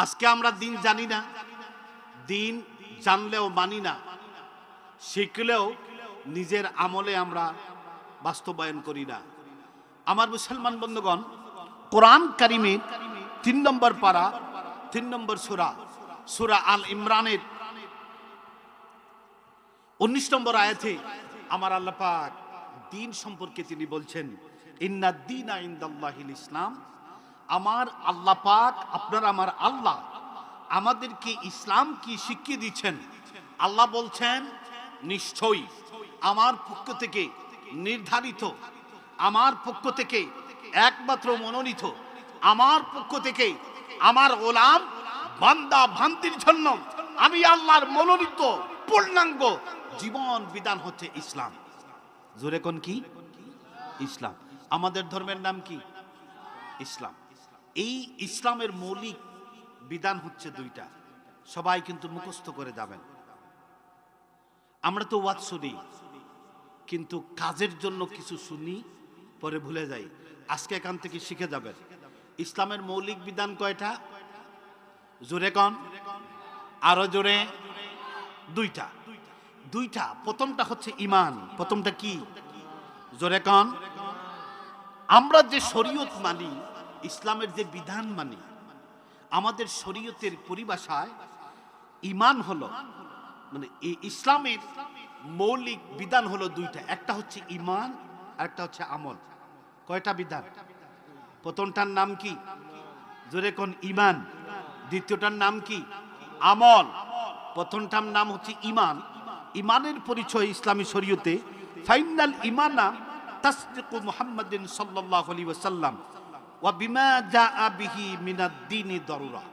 আজকে আমরা দিন জানি না, দিন জানলেও মানি না, শিখলেও নিজের আমলে আমরা বাস্তবায়ন করি না। আমার মুসলমান বন্ধুগণ, কোরআন কারিমের 3 নম্বর পারা 3 নম্বর সূরা আল ইমরানের 19 নম্বর আয়াতে আমার আল্লাহ পাক দিন সম্পর্কে তিনি বলছেন, ইন্নাদ দীনা ইনদাল্লাহিল ইসলাম। আমার আল্লাহ পাক, আপনার আমার আল্লাহ আমাদেরকে ইসলাম কি শিখিয়ে দিচ্ছেন। আল্লাহ বলছেন, নিশ্চয়ই আমার পক্ষ থেকে নির্ধারিত, আমার পক্ষ থেকে একমাত্র মনোনীত, আমার পক্ষ থেকে আমার গোলাম বান্দা বান্দির জন্য আমি আল্লাহর মনোনীত পূর্ণাঙ্গ জীবন বিধান হচ্ছে ইসলাম। জোরে কোন কি? ইসলাম। আমাদের ধর্মের নাম কি? ইসলাম। এই ইসলামের মৌলিক বিধান হচ্ছে 2টা। সবাই কিন্তু মুখস্থ করে যাবেন। আমরা তো ওয়াজ শুনি, কিন্তু কাজের জন্য কিছু শুনি, পরে ভুলে যাই। আজকে এখান থেকে শিখে যাবেন। ইসলামের মৌলিক বিধান কয়টা? জোরে কোন? আরো জোরে। 2টা। প্রথমটা হচ্ছে ঈমান। প্রথমটা কি? জোরে কোন? আমরা যে শরীয়ত মানি, ইসলামের যে বিধান মানি, আমাদের শরীয়তের পরিভাষায় ঈমান হলো, মানে এই ইসলামের মৌলিক বিধান হলো 2টা। একটা হচ্ছে ঈমান আর একটা হচ্ছে আমল। কয়টা বিধান? প্রথমটার নাম কি? জোরে কোন? ঈমান। দ্বিতীয়টার নাম কি? আমল। প্রথমটার নাম হচ্ছে ঈমান। ঈমানের পরিচয় ইসলামী শরীয়তে ফাইনাল ঈমানা তাসদিকু মুহাম্মাদিন সাল্লাল্লাহু আলাইহি ওয়াসাল্লাম ওয়া বিমা জাআ বিহি মিনাদ দ্বীনি দারুরা।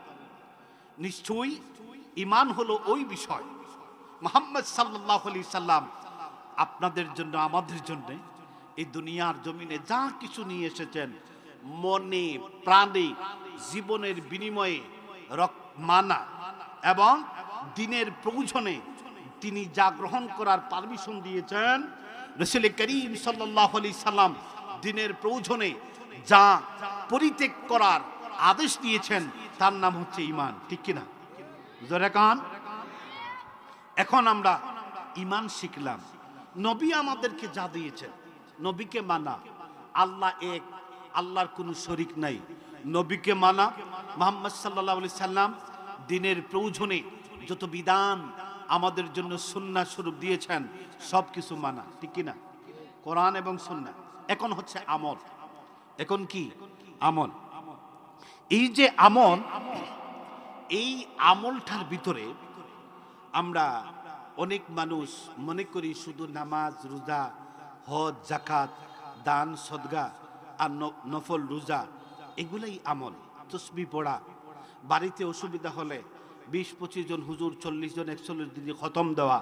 নিশ্চয়ই ঈমান হলো ওই বিষয়, মুহাম্মদ সাল্লাল্লাহু আলাইহি সাল্লাম আপনাদের জন্য, আমাদের জন্য এই দুনিয়ার জমিনে যা কিছু নিয়ে এসেছেন, মনে প্রাণে জীবনের বিনিময়ে মানা এবং দিনের প্রয়োজনে তিনি যা গ্রহণ করার পারমিশন দিয়েছেন, রাসূল করিম সাল্লাল্লাহু আলাইহি সাল্লাম দিনের প্রয়োজনে যা পরিত্যাগ করার আদেশ দিয়েছেন, তার নাম হচ্ছে ঈমান। ঠিক কিনা? জোরে কান। এখন আমরা ঈমান শিখলাম। নবী আমাদেরকে যা দিয়েছেন, নবীকে মানা, আল্লাহ এক, আল্লাহর কোনো শরীক নাই, নবীকে মানা, মুহাম্মদ সাল্লাল্লাহু আলাইহি সাল্লাম দিনের প্রয়োজনে যত বিধান আমাদের জন্য সুন্নাহ স্বরূপ দিয়েছেন, সব কিছু মানা। ঠিক কিনা? কোরআন এবং সুন্নাহ। এখন হচ্ছে আমল। এখন কি? আমল। এই যে আমল, এই আমলটার ভিতরে আমরা অনেক মানুষ মনে করি শুধু নামাজ, রোজা, হজ, যাকাত, দান, সদকা আর নফল রোজা, এগুলাই আমল। তাসবিহ পড়া, বাড়িতে অসুবিধা হলে 20-25 জন হুজুর 40 জন 41 দিনে খতম দেওয়া,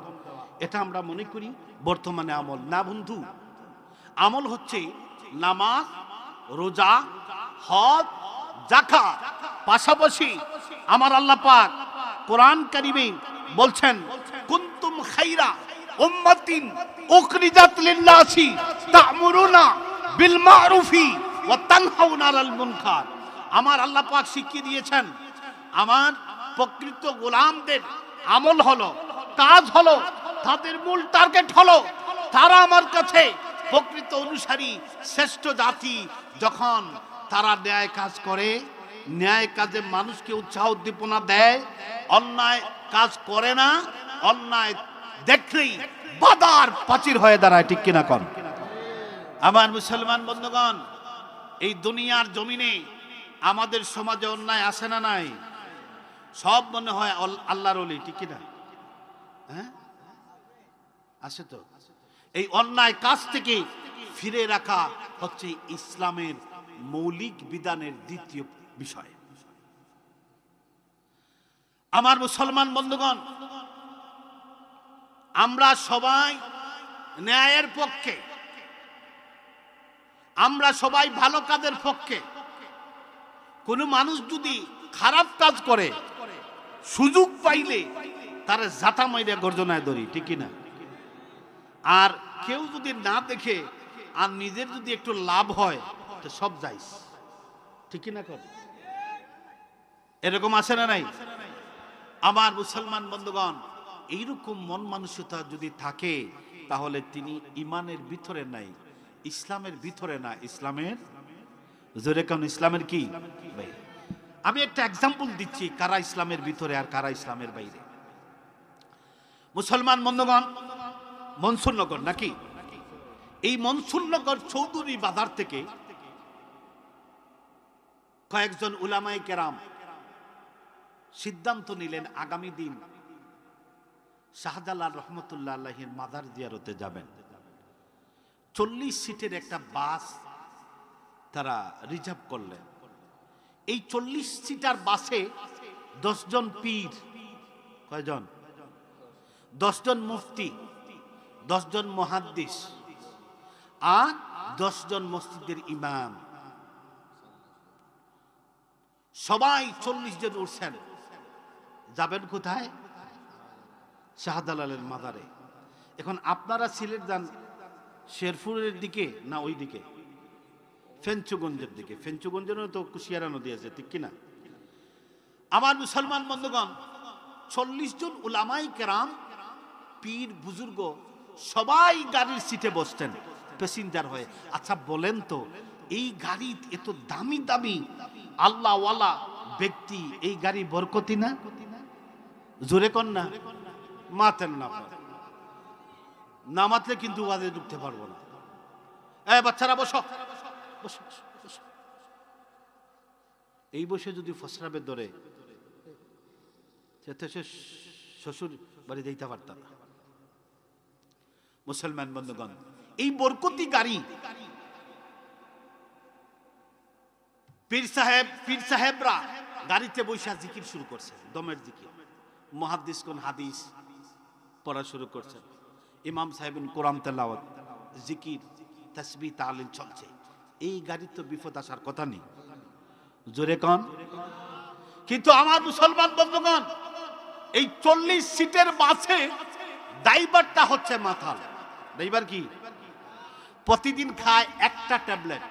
এটা আমরা মনে করি বর্তমানে আমল। না বন্ধু, আমল হচ্ছে নামাজ, রোজা, হজ, যাকাত। পাশাপাশি আমার আল্লাহ পাক কোরআন কারিমে বলছেন, কুনতুম খায়রা উম্মাতিন উখরিজাত লিন-নাসি তা'মুরুনা বিল মা'রুফি ওয়া তানহাউনা আনিল মুনকার। আমার আল্লাহ পাক শিখিয়ে দিয়েছেন, আমার প্রকৃত গোলামদের আমল হলো, কাজ হলো, তাদের মূল টার্গেট হলো, তারা আমার কাছে প্রকৃত অনুসারী, শ্রেষ্ঠ জাতি। যখন তারা ন্যায় কাজ করে, ন্যায় কাজে মানুষকে উৎসাহ উদ্দীপনা দেয়, অন্যায় কাজ করে না, অন্যায় দেখলেই বাধার প্রাচীর হয়ে দাঁড়ায়। ঠিক কিনা কন? আমার মুসলমান বন্ধুগণ, এই দুনিয়ার জমিনে আমাদের সমাজে অন্যায় আছে না নাই? সব মনে হয় আল্লাহর ওলি। ঠিক কিনা? হ্যাঁ, আছে তো। এই অন্যায় কাজ থেকে ফিরে রাখা হচ্ছে ইসলামের মৌলিক বিধানের দ্বিতীয় বিষয়। আমার মুসলমান বন্ধুগণ, আমরা সবাই ন্যায়ের পক্ষে, আমরা সবাই ভালো কাজের পক্ষে। কোন মানুষ যদি খারাপ কাজ করে, সুযোগ পাইলে তার জাতা মাইরা গর্জনায় ধরি। ঠিক কিনা? আর কেউ যদি না দেখে আর নিজের যদি একটু লাভ হয়, তো সব যাইস। ঠিক কিনা? কর এরকম আছে না নাই? আমার মুসলমান বন্ধুগণ, এইরকম মন মানসিকতা যদি থাকে তাহলে তিনি ইমানের ভিতরে নাই, ইসলামের ভিতরে না, ইসলামের জোরে কোন ইসলামের কি বাইরে। আমি একটা এক্সাম্পল দিচ্ছি কারা ইসলামের ভিতরে আর কারা ইসলামের বাইরে। মুসলমান বন্ধুগণ, মনসুরনগর নাকি, এই মনসুরনগর চৌধুরী বাজার থেকে কয়েকজন উলামায়ে কেরাম সিদ্ধান্ত নিলেন আগামী দিন শাহজালাল রহমতুল্লাহ আলাইহির মাজার জিয়ারতে যাবেন। 40 সিটের একটা বাস তারা রিজার্ভ করলেন। এই 40 সিটার বাসে 10 জন পীর, কয়জন? 10 জন মুফতি, 10 জন মুহাদ্দিস আর 10 জন মসজিদের ইমাম, সবাই 40 জন উঠছেন। যাবেন কোথায়? শাহজালালের মাজারে। এখন আপনারা সিলেট যান শেরপুরের দিকে না ওই দিকে? ফেঞ্চুগঞ্জের দিকে। ফেঞ্চুগঞ্জেরও তো কুশিয়ারা নদী আছে, ঠিক কিনা? আমার মুসলমান বন্ধুগণ, 40 জন উলামায়ে কেরাম, পীর বুজুর্গ সবাই গাড়ির সিটে বসতেন প্যাসেঞ্জার হয়ে। আচ্ছা বলেন তো, এই গাড়ি এত দামি দামি আল্লাহওয়ালা ব্যক্তি, এই গাড়ি বরকতি না? জোরে কন না, মাতেন না, না মাতলে কিন্তু ওয়াজে ঢুকতে পারবো না। বাচ্চারা বসো, বসো, বসো। এই বসে যদি ফসরাবে ধরে সে শ্বশুর বাড়ি যাইতে পারতাম না। মুসলমান বন্ধুগণ, এই বরকতি গাড়ি পীর সাহেবরা গাড়িতে বৈশা জিকির শুরু করছে, দমের জিকির। মুহাদ্দিস কোন হাদিস পড়া শুরু করছেন, ইমাম সাহেব কোরআন তেলাওয়াত, জিকির, তাসবিহ, তাহলিল চলছে। এই গাড়ির তো বিপদ আসার কথা নেই, জোরে কন। কিন্তু আমার মুসলমান বন্ধুগণ, এই 40 সিটের বাসে ড্রাইভারটা হচ্ছে মাতাল। ড্রাইভার কি? প্রতিদিন খায় একটা ট্যাবলেট,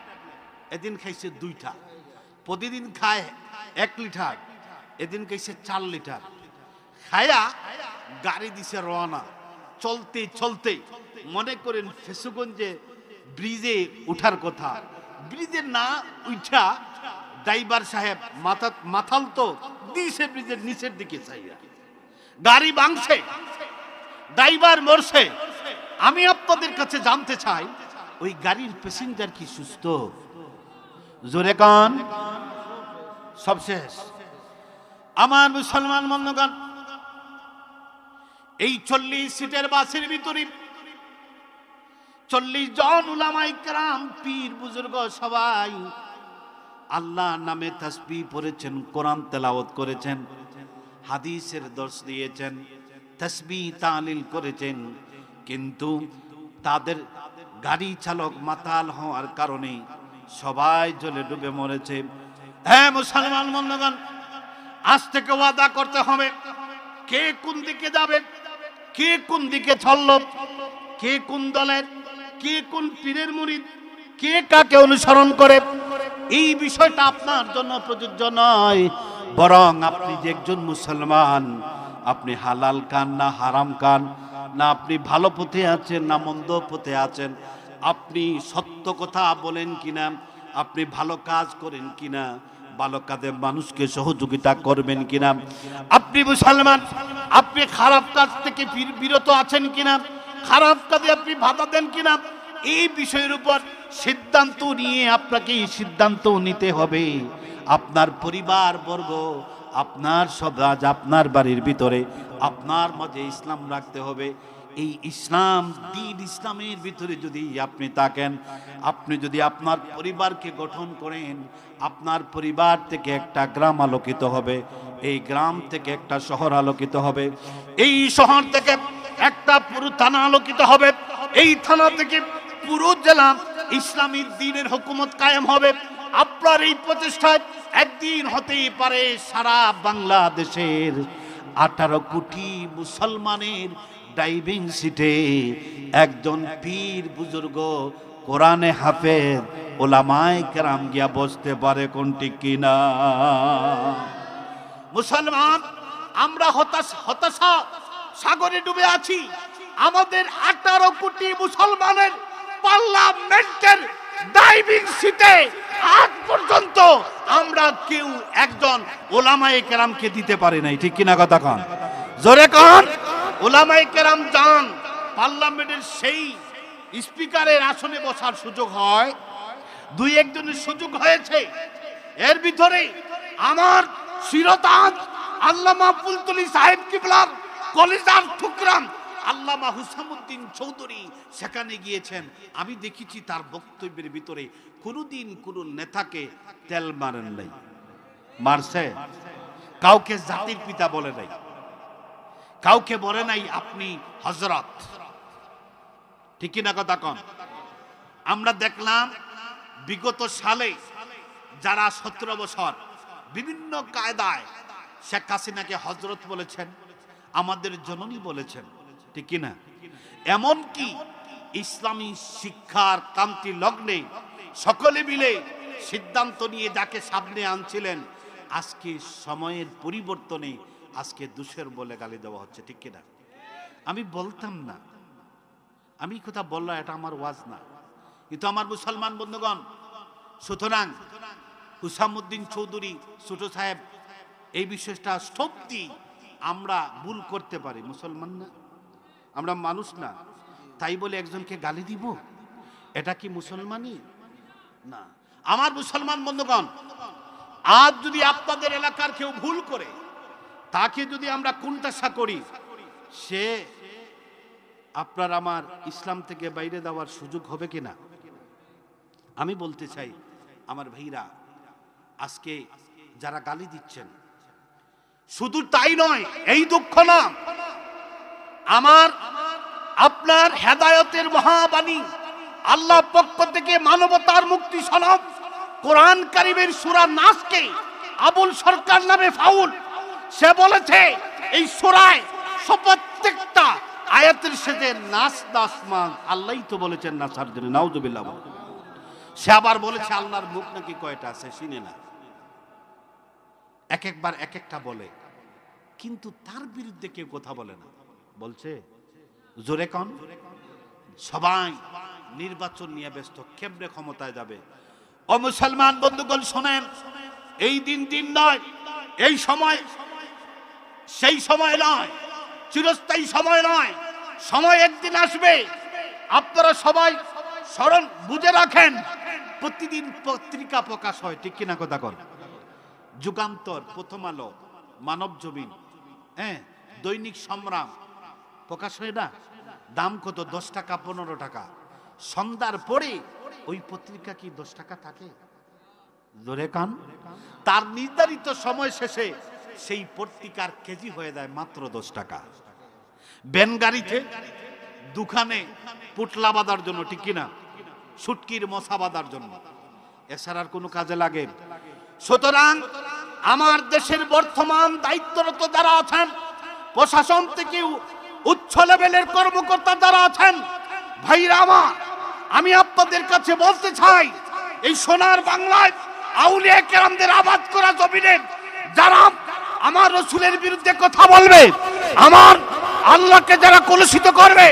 এদিন খাইছে 2টা। প্রতিদিন খায় 1 লিটার, এদিন খাইছে 4 লিটার। খায়া গাড়ি দিছে রওনা। চলতে চলতে মনে করেন ফেসুগঞ্জে ব্রিজে উঠার কথা, ব্রিজে না উঠা ড্রাইভার সাহেব মাথাল তো দিছে ব্রিজের নিচের দিকে চাইয়া, গাড়ি ভাঙছে, ড্রাইভার মরছে। আমি আপনাদের কাছে জানতে চাই, ওই গাড়ির প্যাসেঞ্জার কি সুস্থ? জোরে কান, সব শেষ। আমার মুসলমান বন্ধুগণ, এই 40 সিটের বাসের ভিতরে 40 জন উলামায়ে কেরাম, পীর বুজুর্গ সবাই আল্লাহর নামে তাসবিহ পড়েছেন, কোরআন তেলাওয়াত করেছেন, হাদিসের দর্শ দিয়েছেন, তাসবিহ তাহলিল করেছেন। কিন্তু তাদের গাড়ি চালক মাতাল হওয়ার কারণে সবাই জলে ডুবে মরেছে। হ্যাঁ মুসলমান বন্ধুগণ, আজ থেকে ওয়াদা করতে হবে, কে কোন দিকে যাবে, কে কোন দিকে চলল, কে কোন দলের, কে কোন পীরের মুরিদ, কে কাকে অনুসরণ করে, এই বিষয়টা আপনার জন্য প্রযোজ্য নয়। বরং আপনি যে একজন মুসলমান, আপনি হালাল খান না হারাম খান, না আপনি ভালো পথে আছেন না মন্দ পথে আছেন, আপনি সত্য কথা বলেন কিনা, আপনি ভালো কাজ করেন কিনা, ভালো কাজে মানুষকে সহযোগিতা করবেন কিনা, আপনি মুসলমান, আপনি খারাপ কাজ থেকে বিরত আছেন কিনা, খারাপ কাজে আপনি বাধা দেন কিনা, এই বিষয়ের উপর সিদ্ধান্ত নিয়ে আপনাকে সিদ্ধান্ত নিতে হবে। আপনার পরিবার বর্গ, আপনার সমাজ, আপনার বাড়ির ভিতরে আপনার মাঝে ইসলাম রাখতে হবে। এই ইসলাম দ্বীন, ইসলামের ভিতরে যদি আপনি থাকেন, আপনি যদি আপনার পরিবারকে গঠন করেন, আপনার পরিবার থেকে একটা গ্রাম আলোকিত হবে, এই গ্রাম থেকে একটা শহর আলোকিত হবে, এই শহর থেকে একটা পুরো থানা আলোকিত হবে, এই থানা থেকে পুরো জেলা ইসলামী দ্বীনের হুকুমত কায়েম হবে। আপনার এই প্রচেষ্টায় একদিন হতেই পারে সারা বাংলাদেশের 18 কোটি মুসলমানের ড্রাইভিং সিটে একজন পীর বুজুর্গ, কোরআনে হাফেজ, ওলামায়ে কেরাম গিয়া বসতে পারে। কোনটি কিনা? মুসলমান আমরা হতাশা সাগরে ডুবে আছি। আমাদের 18 কোটি মুসলমানের পার্লামেন্টের ডাইভিং সিটে আজ পর্যন্ত আমরা কেউ একজন ওলামায়ে কেরামকে দিতে পারি নাই, ঠিক কিনা কথা কন? জোরে কন। ওলামায়ে কেরাম যান পার্লামেন্টের সেই স্পিকারের আসনে বসার সুযোগ হয়, দুই একজনের সুযোগ হয়েছে। এর ভিতরে আমার শিরতাজ আল্লামা ফুলতলি সাহেব কিবলার কলিজার টুকরা আল্লামা হুসামউদ্দিন চৌধুরী সেখানে গিয়েছেন। আমি দেখেছি তার বক্তব্যের ভিতরে কোনদিন কোন নেতাকে তেল মারেন নাই। মারছে? কাউকে জাতির পিতা বলে নাই, কাউকে বলে নাই আপনি হযরত, ঠিক কিনা কথা কন? আমরা দেখলাম বিগত সালে যারা 17 বছর বিভিন্ন কায়দায় শেখ হাসিনাকে হযরত বলেছেন, আমাদের জননী বলেছেন, ঠিক কিনা? এমনকি ইসলামী শিক্ষার ক্রান্তি লগ্নে সকলে মিলে সিদ্ধান্ত নিয়ে যাকে সামনে আনছিলেন, আজকে সময়ের পরিবর্তনে আজকে দোষের বলে গালি দেওয়া হচ্ছে, ঠিক কিনা? আমি বলতাম না, আমি কথা বললাম, এটা আমার ওয়াজ না, কিন্তু আমার মুসলমান বন্ধুগণ, সুতরাং হুসামউদ্দিন চৌধুরী ছোট সাহেব এই বিষয়টা সত্যি আমরা ভুল করতে পারি, মুসলমান না, আমরা মানুষ না, তাই বলে একজনকে গালি দিব? এটা কি মুসলমানই না? আমার মুসলমান বন্ধুগণ, আজ যদি আপনাদের এলাকার কেউ ভুল করে তাকে যদি আমরা কুণ্ঠাসা করি, সে আপনার আমার ইসলাম থেকে বাইরে দেওয়ার সুযোগ হবে কিনা? আমি বলতে চাই আমার ভাইরা, আজকে যারা গালি দিচ্ছেন, শুধু তাই নয়, এই দুঃখ না, আমার আপনার হেদায়েতের মহাবাণী আল্লাহ পক্ষ থেকে মানবতার মুক্তি সনদ কোরআন কারীমের সূরা নাসকে আবুল সরকার নামে ফাউল, সে বলেছে এই সূরায় প্রত্যেকটা আয়াতের সাথে নাস নাসমান আল্লাহই তো বলেছেন নাসার জন্য, নাউযুবিল্লাহ। সে আবার বলেছে আল্লাহর মুখ নাকি কয়টা আছে শুনে না, এক একবার এক একটা বলে, কিন্তু তার বিরুদ্ধে কেউ কথা বলে না। বলছে জোরে কন। সবাই নির্বাচন নিয়ে ব্যস্ত, কেমনে ক্ষমতায় যাবে। ও মুসলমান বন্ধুগণ শোনেন, এই দিন নয়, এই সময় সেই সময় নয়, চিরস্থায়ী সময় নয়, সময় একদিন আসবে। আপনারা সবাই স্মরণ বুঝে রাখেন, প্রতিদিন পত্রিকা প্রকাশ হয়, ঠিক কিনা কথা কন? যুগান্তর, প্রথম আলো, মানব জমিন, দৈনিক সংগ্রাম প্রকাশ হয় না? দাম কত? 10 টাকা 15 টাকা। সন্ধ্যার পরে ওই পত্রিকা কি 10 টাকা থাকে? জোরে কান। তার নির্ধারিত সময় শেষে সেই পত্রিকার কেজি হয়ে যায় মাত্র 10 টাকা। বেনগাড়িতে দোকানে পুটলা বাঁধার জন্য, ঠিক কিনা? শুটকির মশা বাঁধার জন্য, এছাড়ার কোনো কাজে লাগে? সুতরাং আমার দেশের বর্তমান দায়িত্বরত যারা আছেন, প্রশাসন থেকে উচ্চ লেভেলের কর্মকর্তা যারা আছেন, ভাইরা আমার, আমি আপনাদের কাছে বলতে চাই, এই সোনার বাংলায় আউলিয়া কেরামদের আবাদ করা জমিনে যারা আমার রাসূলের বিরুদ্ধে কথা বলবে, আমার আল্লাহকে যারা কলুষিত করবে,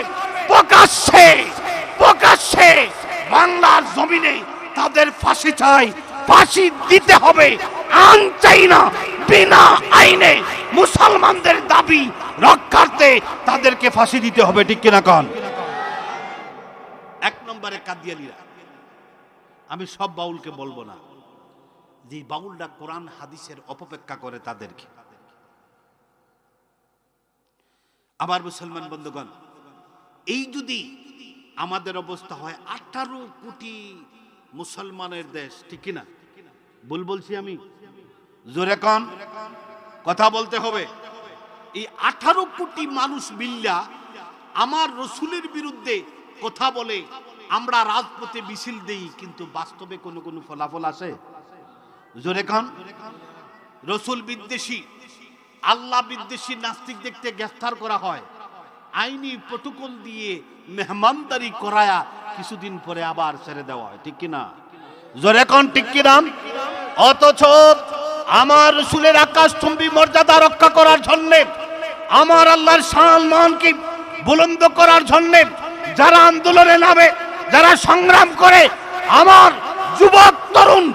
প্রকাশ্যে বাংলার জমিনে তাদের ফাঁসি চাই, ফাঁসি দিতে হবে। আইন চাই না, বিনা আইনে মুসলমানদের দাবি রক্ষার্থে তাদেরকে ফাঁসি দিতে হবে, ঠিক কিনা কন? এক নম্বরে কাদিয়ানীরা। আমি সব বাউলকে বলবো না, যে বাউলরা কোরআন হাদিসের অপব্যাখ্যা করে তাদেরকে। আমার মুসলমান বন্ধুগণ, এই যদি আমাদের অবস্থা হয়, 18 কোটি মুসলমানের দেশ, ঠিক কিনা? বলছি আমি, জোরে কন, কথা বলতে হবে। এই 18 কোটি মানুষ মিল্লা আমার রাসূলের বিরুদ্ধে কথা বলে, আমরা রাজপথে মিছিল দেই, কিন্তু বাস্তবে কোনো ফলাফল আসে? জোরে কন। রাসূল বিদ্বেষী, আল্লাহ বিদ্বেষী নাস্তিক দেখতে গ্রেফতার করা হয়, আইনি প্রটোকল দিয়ে মেহমানদারি করায়া কিছুদিন পরে আবার ছেড়ে দেওয়া হয়, ঠিক কিনা? জোরে কোন ঠিক কিনা? অথচ আমার রাসূলের আকাশচুম্বী মর্যাদা রক্ষা করার জন্য, আমার আল্লাহর সম্মানকে বুলন্দ করার জন্য যারা আন্দোলনে নামে, যারা সংগ্রাম করে, আমার যুবক তরুণ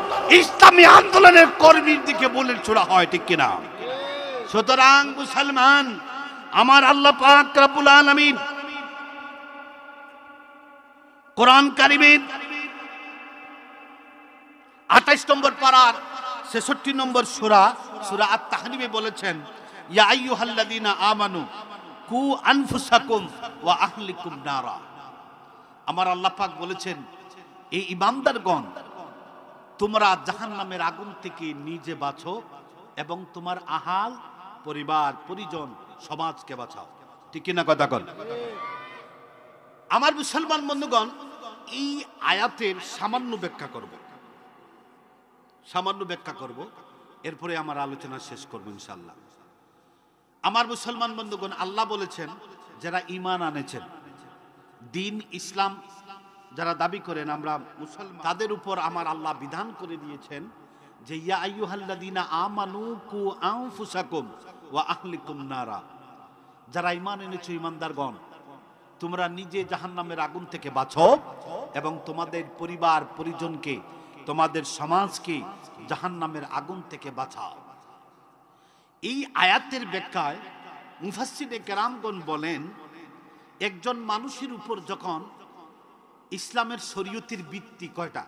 ইসলামী আন্দোলনের কর্মীর দিকে বলে ছোড়া হয়, ঠিক কিনা? সুতরাং মুসলমান, আমার আল্লাহ পাক রব্বুল আলামিন কোরআন কারীমের 28 নম্বর পারার 66 নম্বর সূরা আত-তাহরিমে বলেছেন, ইয়া আইয়ুহাল্লাযীনা আমানু কু আনফুসাকুম ওয়া আহলিকুম নারা। আমার আল্লাহ পাক বলেছেন, এই ঈমানদারগণ, তোমরা জাহান্নামের আগুন থেকে নিজে বাঁচো এবং তোমার আহাল, পরিবার, পরিজন, সমাজকে বাঁচাও, ঠিক কিনা কথা কন? আমার মুসলমান বন্ধুগণ, এই আয়াতের সামান্য ব্যাখ্যা করব, এরপরে আমার আলোচনা শেষ করব ইনশাআল্লাহ। আমার মুসলমান বন্ধুগণ, আল্লাহ বলেছেন, যারা ঈমান আনেছেন, দিন ইসলাম যারা দাবি করেন আমরা মুসলমান, তাদের উপর আমার আল্লাহ বিধান করে দিয়েছেন যে ইয়া আইয়ুহাল্লাযীনা আমানু কু আনফুসাকুম ওয়া আহলিকুম নারা। যারা ঈমান এনেছো, ঈমানদারগণ, তোমরা নিজে জাহান্নামের আগুন থেকে বাঁচো এবং তোমাদের পরিবার পরিজনকে, তোমাদের সমাজকে জাহান্নামের আগুন থেকে বাঁচাও। এই আয়াতের ব্যাখ্যায় মুফাসসিরে কেরামগণ বলেন, একজন মানুষের উপর যখন ইসলামের শরীয়তের ভিত্তি কয়টা?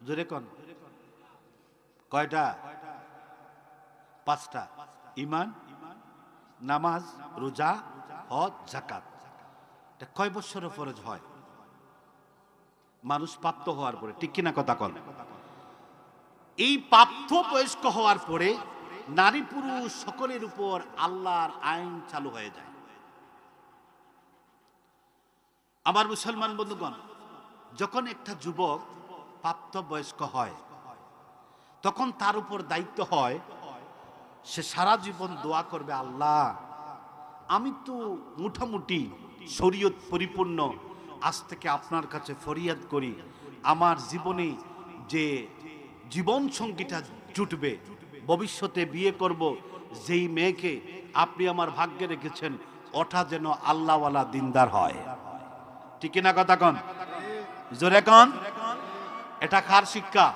জোরে কোন কয়টা? 5টা। ঈমান, নামাজ, রোজা, হজ, যাকাত। এটা কয় বছরে ফরজ হয়? মানুষ প্রাপ্ত হওয়ার পরে, ঠিক কিনা কথা কন? এই প্রাপ্ত বয়স্ক হওয়ার পরে নারী পুরুষ সকলের উপর আল্লাহর আইন চালু হয়ে যায়। আমার মুসলমান বন্ধুগণ, যখন একটা যুবক প্রাপ্ত বয়স্ক হয়, তখন তার উপর দায়িত্ব হয়, সে সারা জীবন দোয়া করবে, আল্লাহ আমি তো মোটামুটি শরীয়ত পরিপূর্ণ, আজ থেকে আপনার কাছে ফরিয়াদ করি, আমার জীবনে যে জীবন সঙ্গীটা জুটবে, ভবিষ্যতে বিয়ে করব যেই মেয়েকে আপনি আমার ভাগ্যে রেখেছেন, ওটা যেন আল্লাহওয়ালা দিনদার হয়, ঠিক না কথা কন? জোরে কন। এটা কার শিক্ষা?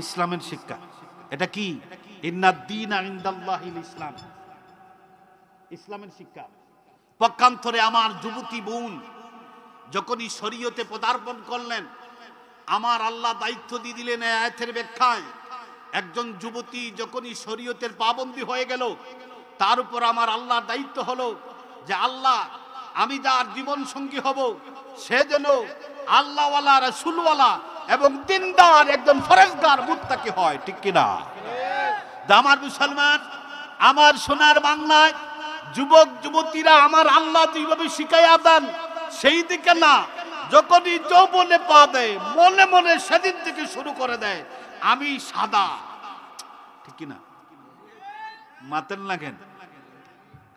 ইসলামের শিক্ষা। এটা কি? ইন্নাদ-দীনা ইনদাল্লাহিল ইসলাম, ইসলামের শিক্ষা। পক্ষান্তরে আমার যুবতী বোন যখনই শরীয়তে পদার্পণ করলেন, আমার আল্লাহ দায়িত্ব দিয়ে দিলেন এই আয়াতের ব্যাখ্যায়, একজন যুবতী যখনই শরীয়তের পাবন্দী হয়ে গেল, তার উপর আমার আল্লাহর দায়িত্ব হলো যে আল্লাহ আমি যার জীবন সঙ্গী হব সে যেন আল্লাহওয়ালা, রাসূলওয়ালা এবং দিনদার একজন ফরজগার মুত্তাকি হয়, ঠিক কিনা? আমার মুসলমান, আমার সোনার বাংলায় যুবক যুবতীরা আমার আল্লাহ যেভাবে শিখাইয়া দেন সেই দিকে না, যখনই যৌবনে পা দেয় মনে মনে সেদিন থেকে শুরু করে দেয় আমি সাদা, ঠিক কিনা? মাতেন লাগেন,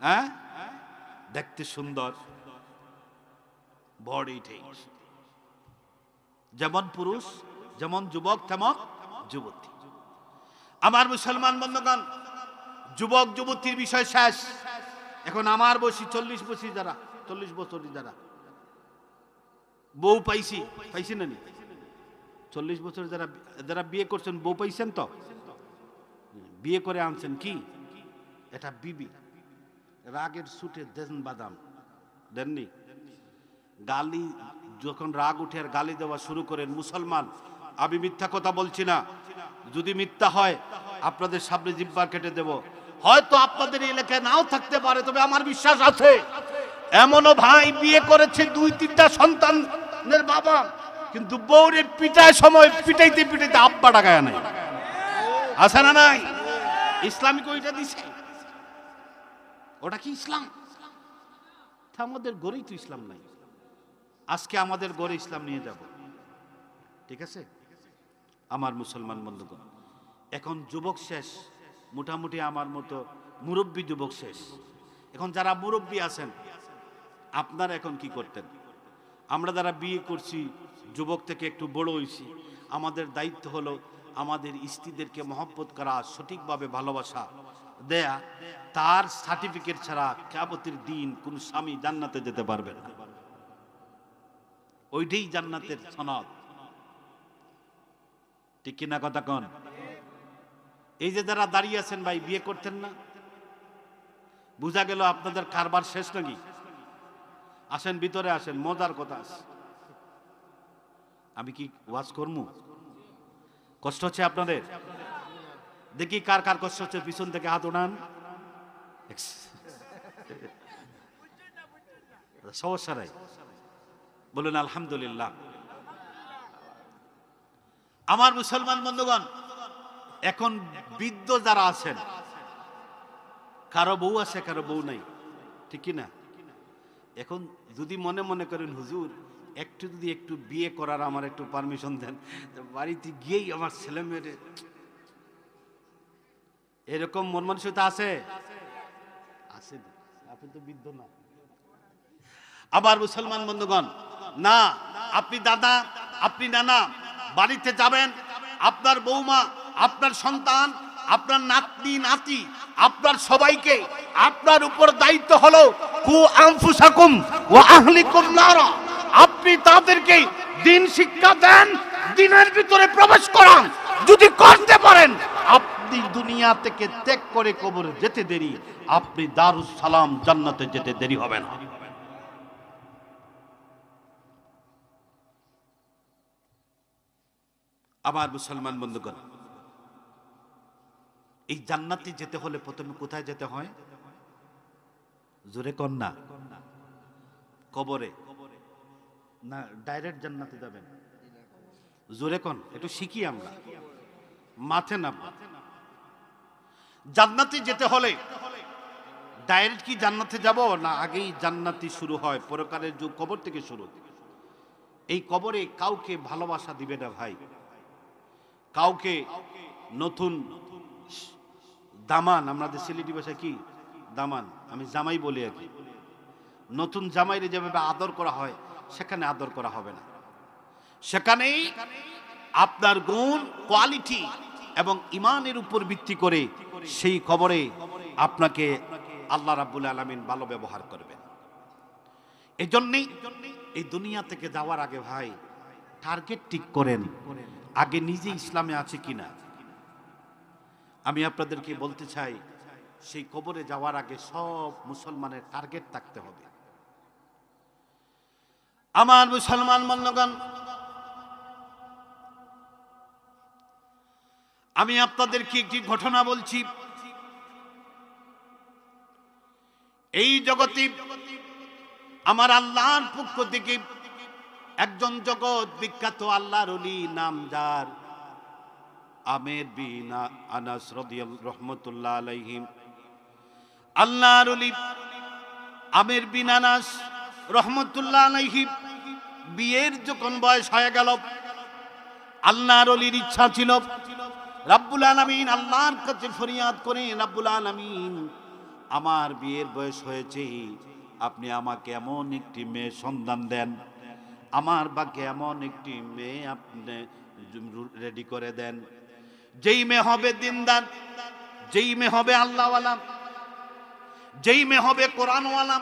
হ্যাঁ, দেখতে সুন্দর, বডি ঠিক, যেমন পুরুষ, যেমন যুবক তেমন যুবতী। আমার মুসলমান বন্ধুগণ, যুবক যুবতীর বিষয় শেষ। এখন আমার বয়সী 40 বছর যারা, 40 বছরই যারা বউ পাইছি না, 40 বছর যারা যারা বিয়ে করছেন, বউ পাইছেন তো? বিয়ে করে আনছেন কি? এটা বিবি। রাগের সুটে দেন বাদাম দেননি, গালি যখন রাগ উঠে আর গালি দেওয়া শুরু করেন, মুসলমান আমি মিথ্যা কথা বলছি না, যদি মিথ্যা হয় আপনাদের সামনে জিহ্বা কেটে দেব। হয়তো আপনাদের এলাকায় নাও থাকতে পারে, তবে আমার বিশ্বাস আছে এমনও ভাই বিয়ে করেছে 2-3টা সন্তানের বাবা, কিন্তু বউরে পিটায় সময় পিটাইতে পিটাইতে আব্বা ডাকায় নাই, আছে না নাই? ইসলামিক ওইটা দিছে, ওটা কি ইসলাম? আমাদের গড়েই তো ইসলাম নাই। আজকে আমাদের গড়ে ইসলাম নিয়ে যাব, ঠিক আছে? আমার মুসলমান বন্ধুগণ, এখন যুবক শেষ, মোটামুটি আমার মতো মুরব্বী যুবক শেষ। এখন যারা মুরব্বী আছেন, আপনারা এখন কি করতেন? আমরা যারা বিয়ে করছি, যুবক থেকে একটু বড় হয়েছি, আমাদের দায়িত্ব হলো আমাদের স্ত্রীদেরকে মহব্বত করা, সঠিকভাবে ভালোবাসা দেয়া, তার সার্টিফিকেট ছাড়া কিয়ামতের দিন কোন স্বামী জান্নাতে যেতে পারবে না। ওইটাই জান্নাতের সনদ। ঠিক কিনা কথা কোন? এই যে যারা দাঁড়িয়ে আছেন ভাই, বিয়ে করতেন না? বুঝা গেল আপনাদের কারবার শেষ নাকি? আসেন ভিতরে আসেন, মজার কথা আছে। আমি কি ওয়াজ করবো? কষ্ট হচ্ছে আপনাদের? দেখি কার কার কষ্ট হচ্ছে, পিছন থেকে হাত উঠান। সমস্যা নাই, বলুন আলহামদুলিল্লাহ। আমার মুসলমান বন্ধুগণ, এখন বৃদ্ধ যারা আছেন, কারো বউ আছে কারো বউ নাই, ঠিক না? এখন যদি মনে মনে করেন হুজুর একটু বিয়ে করার আমার একটু পারমিশন দেন, বাড়িতে গিয়েই আমার ছেলে মেয়ে, এরকম মন মানসিকতা আছে? আছে? আপনি তো বৃদ্ধ না। আবার মুসলমান বন্ধুগণ, না আপনি দাদা, আপনি নানা, বাড়িতে যাবেন, আপনার বৌমা, আপনার সন্তান, আপনার নাতনি নাতি, আপনার সবাইকে আপনার উপর দায়িত্ব হলো কু আনফুসাকুম ওয়া আহলিকুম নারা। আপনি তাদেরকে দিন শিক্ষা দেন, দিনের ভিতরে প্রবেশ করান। যদি করতে পারেন, আপনি দুনিয়া থেকে ত্যাগ করে কবরে যেতে দেরি, আপনি দারুস সালাম জান্নাতে যেতে দেরি হবে না। আবার মুসলমান বন্ধুগণ, এই জান্নাতে যেতে হলে প্রথমে কোথায় যেতে হয়? জোরে কন্যা, কবরে না ডাইরেক্ট জান্নাতে যাবেন? জোরে কন, একটু শিখি আমরা, মাথে না। জান্নাতে যেতে হলে ডাইরেক্ট কি জান্নাতে যাব, না আগেই জান্নাতি শুরু হয়? পরকালের যুগ কবর থেকে শুরু। এই কবরে কাউকে ভালোবাসা দিবে না ভাই, কাউকে নতুন দামান, আমাদের সিলেটি ভাষায় কি দামান, আমি জামাই বলি আর কি, নতুন জামাইরে যেভাবে আদর করা হয় সেখানে আদর করা হবে না। সেখানেই আপনার গুণ, কোয়ালিটি এবং ইমানের উপর ভিত্তি করে সেই কবরে আপনাকে আল্লাহ রাব্বুল আলামিন ভালো ব্যবহার করবেন। এজন্যই এই দুনিয়া থেকে যাওয়ার আগে ভাই টার্গেট ঠিক করেন, আগে নিজে ইসলামে আছে কিনা। আমি আপনাদেরকে বলতে চাই, সেই কবরে যাওয়ার আগে সব মুসলমানের টার্গেট থাকতে হবে। আমার মুসলমান বন্ধুগণ, আমি আপনাদেরকে একটি ঘটনা বলছি। এই জগতে আমার আল্লাহর পক্ষ থেকে একজন জগৎ বিখ্যাত আল্লাহর ওলি, নাম যার আমের বিন আনাস রাদিয়াল্লাহু রাহমাতুল্লাহ আলাইহি। আল্লাহর ওলি আমের বিন আনাস রাহমাতুল্লাহ আলাইহি বিয়ের যখন বয়স হয়ে গেল, আল্লাহর ওলির ইচ্ছা ছিল রাব্বুল আলামিন, আল্লাহর কাছে ফরিয়াদ করে, রাব্বুল আলামিন আমার বিয়ের বয়স হয়েছে, আপনি আমাকে এমন একটি মেয়ে সন্ধান দেন, আমার ভাগ্যে এমন একটি মেয়ে আপনি রেডি করে দেন, যেই মেয়ে হবে দিনদার, যেই মেয়ে হবে আল্লাহওয়ালা, যেই মেয়ে হবে কোরআনওয়ালা,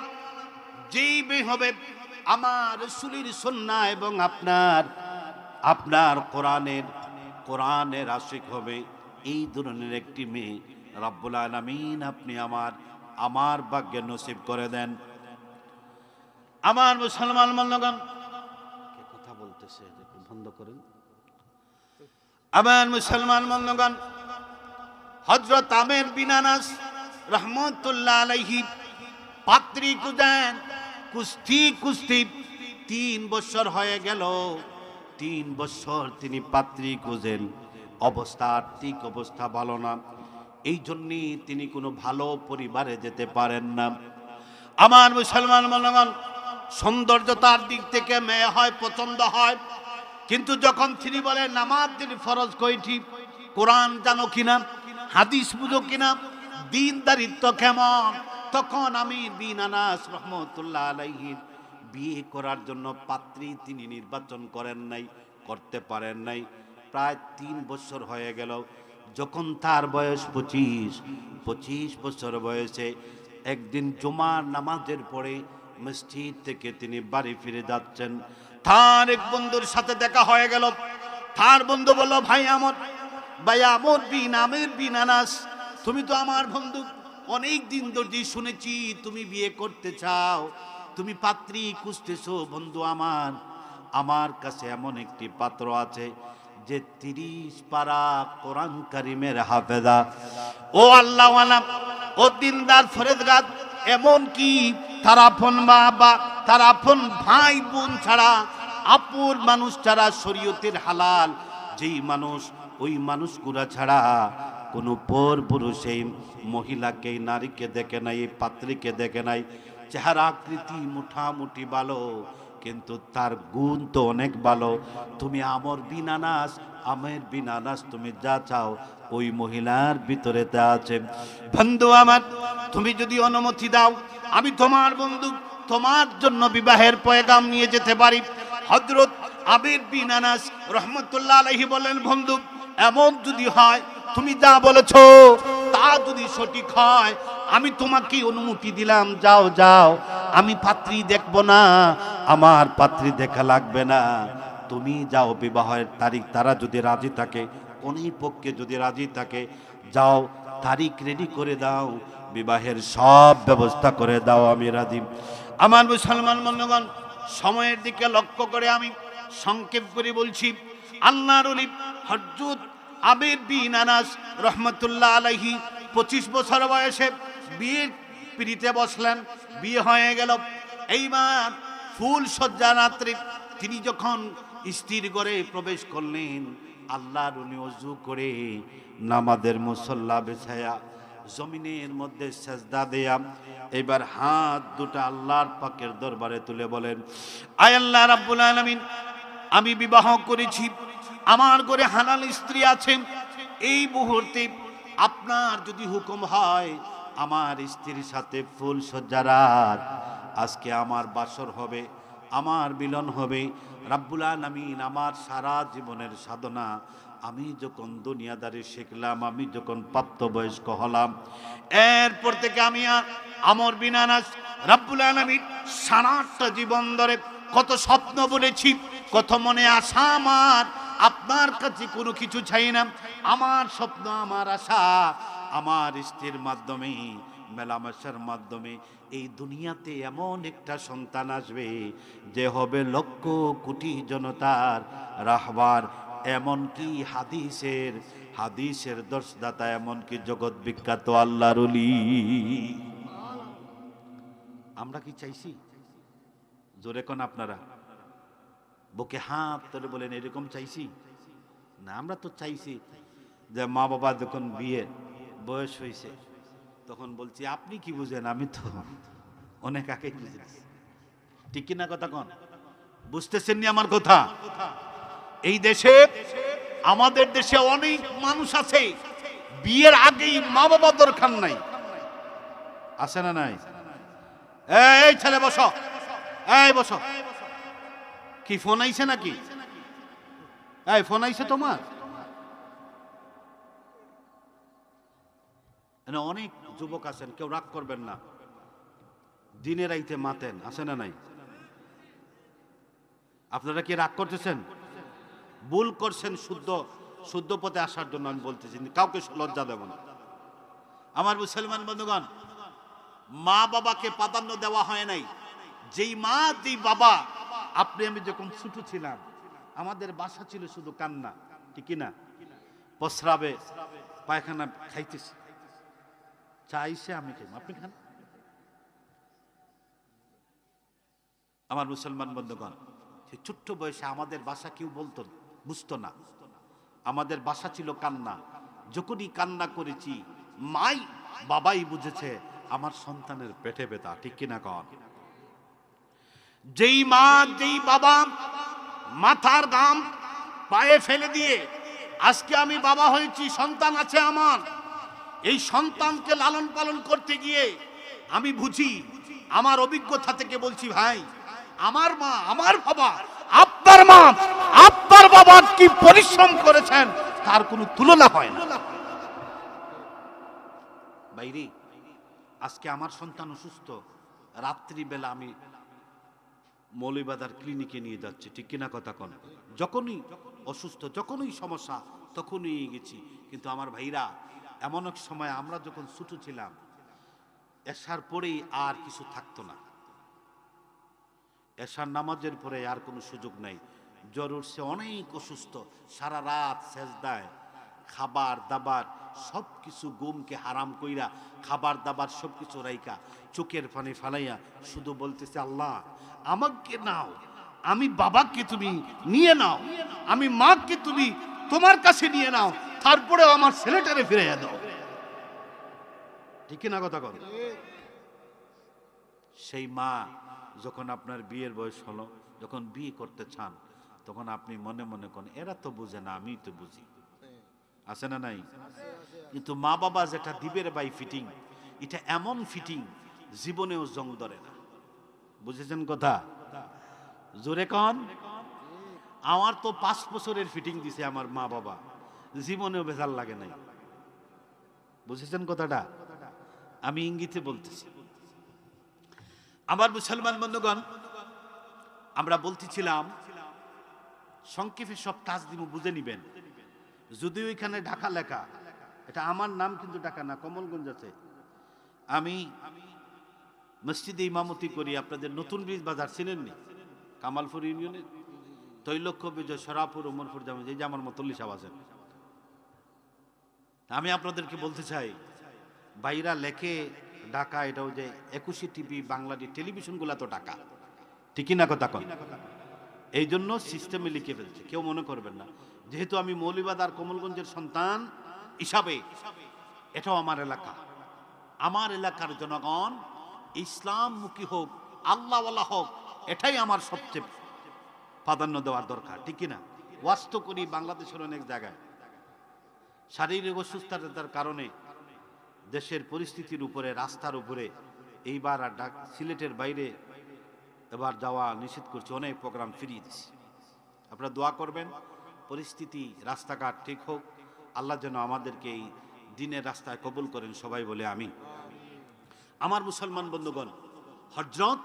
যেই মেয়ে হবে আমার রাসূলের সুন্নাহ এবং আপনার কোরআনের আশিক হবে, এই ধরনের একটি মেয়ে রাব্বুল আলামিন আপনি আমার ভাগ্যে নসিব করে দেন। আমার মুসলমান বন্ধুগণ, কে কথা বলতেছে একটু বন্ধ করেন। আমার মুসলমান বন্ধুগণ, হযরত আমের বিন আনাস রাহমাতুল্লাহ আলাইহি পাত্রী খুঁজেন, কুস্তি 3 বছর হয়ে গেল, 3 বছর তিনি পাত্রী খুঁজেন, আর্থিক অবস্থা ভালো না, এই জন্যই তিনি কোনো ভালো পরিবারে যেতে পারেন না। আমার মুসলমান বন্ধুগণ, সৌন্দর্যতার দিক থেকে মেয়ে হয়, পছন্দ হয়, কিন্তু যখন তিনি বলেন নামাজ তিনি ফরজ কয়টি, কোরআন জানো কিনা, হাদিস বুঝো কিনা, দিনদারিত্ব কেমন, তখন আমি বিন আনাস রাহমাতুল্লাহ আলাইহি বিয়ে করার জন্য পাত্রী তিনি নির্বাচন করতে পারেন নাই। প্রায় 3 বছর হয়ে গেল। যখন তার বয়স 25 বছর বয়সে একদিন জুমার নামাজের পরে মসজিদ থেকে তিনি বাড়ি ফিরে যাচ্ছেন। তার এক বন্ধুর সাথে দেখা হয়ে গেল। তার বন্ধু বলল, ভাই আমর বিন আনাস, তুমি তো আমার বন্ধু, অনেক দিন ধরে শুনেছি তুমি বিয়ে করতে চাও, তুমি পাত্রী খুঁজতেছো। বন্ধু আমার কাছে এমন একটি পাত্র আছে যে 30 পারা কোরআন কারিমের হাফেজা, ও আল্লাহওয়ালা, ও দিনদার ফরেজগার, এমন কি তার আপন বাবা, তার আপন ভাই বোন ছাড়া, আপুর মানুষ ছাড়া, শরীয়তের হালাল যেই মানুষ, ওই মানুষগুলা ছাড়া কোনো পর পুরুষ এই মহিলাকে, নারীকে দেখে নাই, এই পাত্রীকে দেখে নাই। চেহারা আকৃতি মোটামুটি ভালো, কিন্তু তার গুণ তো অনেক ভালো। তুমি আমর বিন আনাস তুমি যা চাও ওই মহিলার ভিতরে তা আছে। বন্ধু আমার, তুমি যদি অনুমতি দাও, আমি তোমার বন্ধু, তোমার জন্য বিবাহের পয়গাম নিয়ে যেতে পারি। হযরত আবির বিন আনাস রহমতুল্লাহ আলাইহি বলেন, বন্ধু এমন যদি হয়, তুমি যা বলেছো তা যদি সঠিক হয়, আমি তোমাকে অনুমতি দিলাম, যাও, আমি পাত্রী দেখব না, আমার পাত্রী দেখা লাগবে না, তুমি যাও। বিবাহের তারিখ তারা যদি রাজি থাকে, কোনই পক্ষে যদি রাজি থাকে, যাও তারিখ রেডি করে দাও, বিবাহের সব ব্যবস্থা করে দাও, আমি রাজি। আমার মুসলমান বন্ধুগণ, সময়ের দিকে লক্ষ্য করে আমি সংক্ষেপ করে বলছি, আল্লাহর ওলি হযরত আবির বিন আনাস রহমতুল্লাহ আলাইহি 25 বছর বয়সে বিয়ের পিড়িতে বসলেন। বিয়ে হয়ে গেল। এইবার ফুল সজ্জা রাত্রি তিনি যখন স্ত্রীর ঘরে প্রবেশ করলেন, আল্লাহর ওলি ওযু করে নামাজের মুসল্লা বিছায়া জমিনের মধ্যে সেজদা দেয়া এবার হাত দুটা আল্লাহর পাকের দরবারে তুলে বলেন, আয় আল্লাহ রাব্বুল আলামিন, আমি বিবাহ করেছি, আমার ঘরে হালাল স্ত্রী আছে, এই মুহূর্তে আপনার যদি হুকুম হয়, আমার স্ত্রীর সাথে ফুল সজ্জা রাত, আজকে আমার বাসর হবে, আমার মিলন হবে। রাব্বুল আলামিন আমার সারা জীবনের সাধনা, আমি যখন দুনিয়াদারি শিখলাম, আমি যখন প্রাপ্তবয়স্ক হলাম, এরপর থেকে আমি আমর বিন আনাস রাব্বুল আলামিন সারাটা জীবন ধরে কত স্বপ্ন বলেছি, কত মনে আশা আমার, আপনার কাছে কোনো কিছু চাই না। আমার স্বপ্ন, আমার আশা, আমার স্ত্রীর মাধ্যমে, মেলামেশার মাধ্যমে এই দুনিয়াতে এমন একটা সন্তান আসবে যে হবে লক্ষ কোটি জনতার রাহবার, এমনকি হাদিসের দর্শদাতা, এমনকি জগৎ বিখ্যাত আল্লাহর ওলি। আমরা কি চাইছি? জোরে কোন আপনারা বুকে হাত ধরে বলেন, এরকম চাইছি না? আমরা তো চাইছি যে মা বাবা যখন বিয়ের বয়স হয়েছে তখন বলছি, আপনি কি বুঝেন, আমি তো অনেক আগেই বুঝেছি। ঠিক কিনা কথা কন? বুঝতেছেন নি আমার কথা? এই দেশে, আমাদের দেশে অনেক মানুষ আছে বিয়ের আগেই মা বাবা দরকার নাই, আছে না নাই? এই ছেলে বসো, এই বসো। কি ফোন আইছে নাকি? এই ফোন আইছে তোমার? অনেক যুবক আছেন, কেউ রাগ করবেন না, দিনে রাইতে মাতেন, আছে না নাই? আপনারা কি রাগ করতেছেন? ভুল করছেন, শুদ্ধ পথে আসার জন্য আমি বলতেছি, কাউকে লজ্জা দেব না। আমার মুসলমান বন্ধুগণ, মা বাবাকে প্রাধান্য দেওয়া হয় নাই। যেই মা, যেই বাবা, আপনি আমি যখন ছোট ছিলাম, আমাদের বাসা ছিল শুধু কান্না, ঠিক না? প্রস্রাবে পায়খানা খাইতেছি, চাইছে আমি খাই, আপনি খান। আমার মুসলমান বন্ধুগণ, সেই ছোট্ট বয়সে আমাদের বাসা কেউ বলতো, বুঝতো না। আমাদের বাসা ছিল কান্না। যখনই কান্না করেছি, বাবাই বুঝেছে আমার সন্তানের পেটে ব্যথা, ঠিক কিনা কন? যেই মা, যেই বাবা মাথার ঘাম পায়ে ফেলে দিয়ে আজকে আমি বাবা হয়েছি, সন্তান আছে আমার, এই সন্তানকে লালন পালন করতে গিয়ে আমি বুঝি, আমার অভিজ্ঞতা থেকে বলছি ভাই, আমার মা, আমার বাবা, আপনার মা, আপনার বাবা কি পরিশ্রম করেছেন তার কোনো তুলনা হয় না। বাইরে আজকে আমার সন্তান অসুস্থ, রাত্রিবেলা আমি মৌলভীবাজার ক্লিনিকে নিয়ে যাচ্ছি, ঠিক কিনা কথা কোন? যখনই অসুস্থ, যখনই সমস্যা, তখনই গেছি। কিন্তু আমার ভাইরা, এমন এক সময় আমরা যখন ছোট ছিলাম, এশার পরেই আর কিছু থাকতো না, এশার নামাজের পরে আর কোনো সুযোগ নাই। জ্বর উঠছে, অনেক অসুস্থ, সারা রাত সেজদায়, খাবার দাবার সব কিছু গুমকে হারাম কইরা, খাবার দাবার সব কিছু রাইকা, চোখের পানি ফালাইয়া শুধু বলতেছে, আল্লাহ আমাকে নাও, আমি বাবাকে তুমি নিয়ে নাও, আমি মাকে তুমি তোমার কাছে নিয়ে নাও, তারপরে আমার ছেলেটারে ফিরাইয়া দাও। ঠিক না কথা কর? সেই মা যখন আপনার বিয়ের বয়স হলো, যখন বিয়ে করতে চান, তখন আপনি মনে মনে করেন এরা তো বুঝে না, আমি তো বুঝি, আছে না নাই? কিন্তু মা বাবা যেটা দিবের বাই ফিটিং, এটা এমন ফিটিং জীবনেও জং ধরে না। বুঝেছেন কথা? জোরে কন। আমার তো 5 বছরের ফিটিং দিছে আমার মা বাবা, জীবনেও ভেজাল লাগে নাই। বুঝেছেন কথাটা? আমি ইঙ্গিতে বলতেছি। আমার মুসলমান বন্ধুগণ, আমরা বলতেছিলাম, সংক্ষেপে সব টাচ দিব, বুঝে নিবেন। যদিও এখানে ঢাকা লেখা, এটা আমার নাম কিন্তু ঢাকা না, কমলগঞ্জ আছে। আমি মসজিদে ইমামতি করি। আপনাদের নতুন ব্রিজ বাজার চিনেননি? কামালপুর ইউনিয়নে তৈলক্ষ বিজয় সরাপুর উমরপুর জামে, যে আমার মতল্লি সাহেব আছেন। আমি আপনাদেরকে বলতে চাই, বাইরা লেখে ঢাকা, এটাও যে 21 টিভি বাংলাদেশ টেলিভিশনগুলা তো ঢাকা, ঠিকই না কথা কন? এই জন্য সিস্টেমে লিখে ফেলছে, কেউ মনে করবেন না। যেহেতু আমি মৌলভীবাজার কমলগঞ্জের সন্তান হিসাবে, এটাও আমার এলাকা। আমার এলাকার জনগণ ইসলামমুখী হোক, আল্লাহওয়ালা হোক, এটাই আমার সবচেয়ে প্রাধান্য দেওয়ার দরকার, ঠিক কিনা? ওয়াস্ত করি বাংলাদেশের অনেক জায়গায়, শারীরিক অসুস্থতার কারণে দেশের পরিস্থিতির উপরে, রাস্তার উপরে এইবার আর সিলেটের বাইরে এবার যাওয়া নিষেধ করছে, অনেক প্রোগ্রাম ফিরিয়ে দিচ্ছে। আপনারা দোয়া করবেন, পরিস্থিতি রাস্তাঘাট ঠিক হোক, আল্লাহ যেন আমাদেরকে এই দিনের রাস্তায় কবুল করেন, সবাই বলে আমিন। আমার মুসলমান বন্ধুগণ, হযরত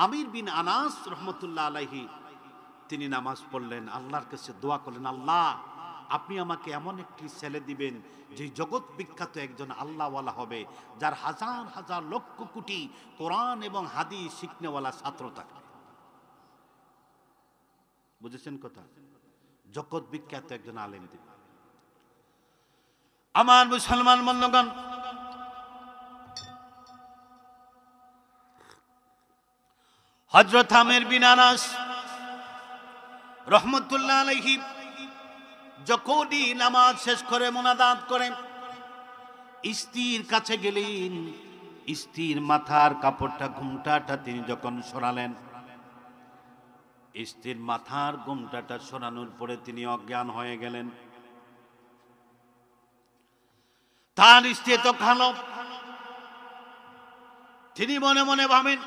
আমির বিন আনাস রহমতুল্লাহ আলাইহি তিনি নামাজ পড়লেন, আল্লাহর কাছে দোয়া করলেন, আল্লাহ আপনি আমাকে এমন একটি ছেলে দিবেন যে জগৎ বিখ্যাত একজন আল্লাহওয়ালা হবে, যার হাজার হাজার লক্ষ কোটি কোরআন এবং হাদিস শিখনেওয়ালা ছাত্র থাকবে। বুঝেছেন কথা? জগৎ বিখ্যাত একজন আলেম দিবেন। আমার মুসলমান বন্ধুগণ, হযরত আমির বিন আনাস রহমতুল্লাহ আলাইহি যখনই নামাজ শেষ করে মুনাজাত করে স্ত্রীর কাছে গেলেন, স্ত্রীর মাথার কাপড়টা, ঘুমটাটা তিনি যখন সরালেন, স্ত্রীর মাথার ঘুমটাটা সরানোর পরে তিনি অজ্ঞান হয়ে গেলেন। তার স্ত্রী তো খালো, তিনি মনে মনে ভাবেন,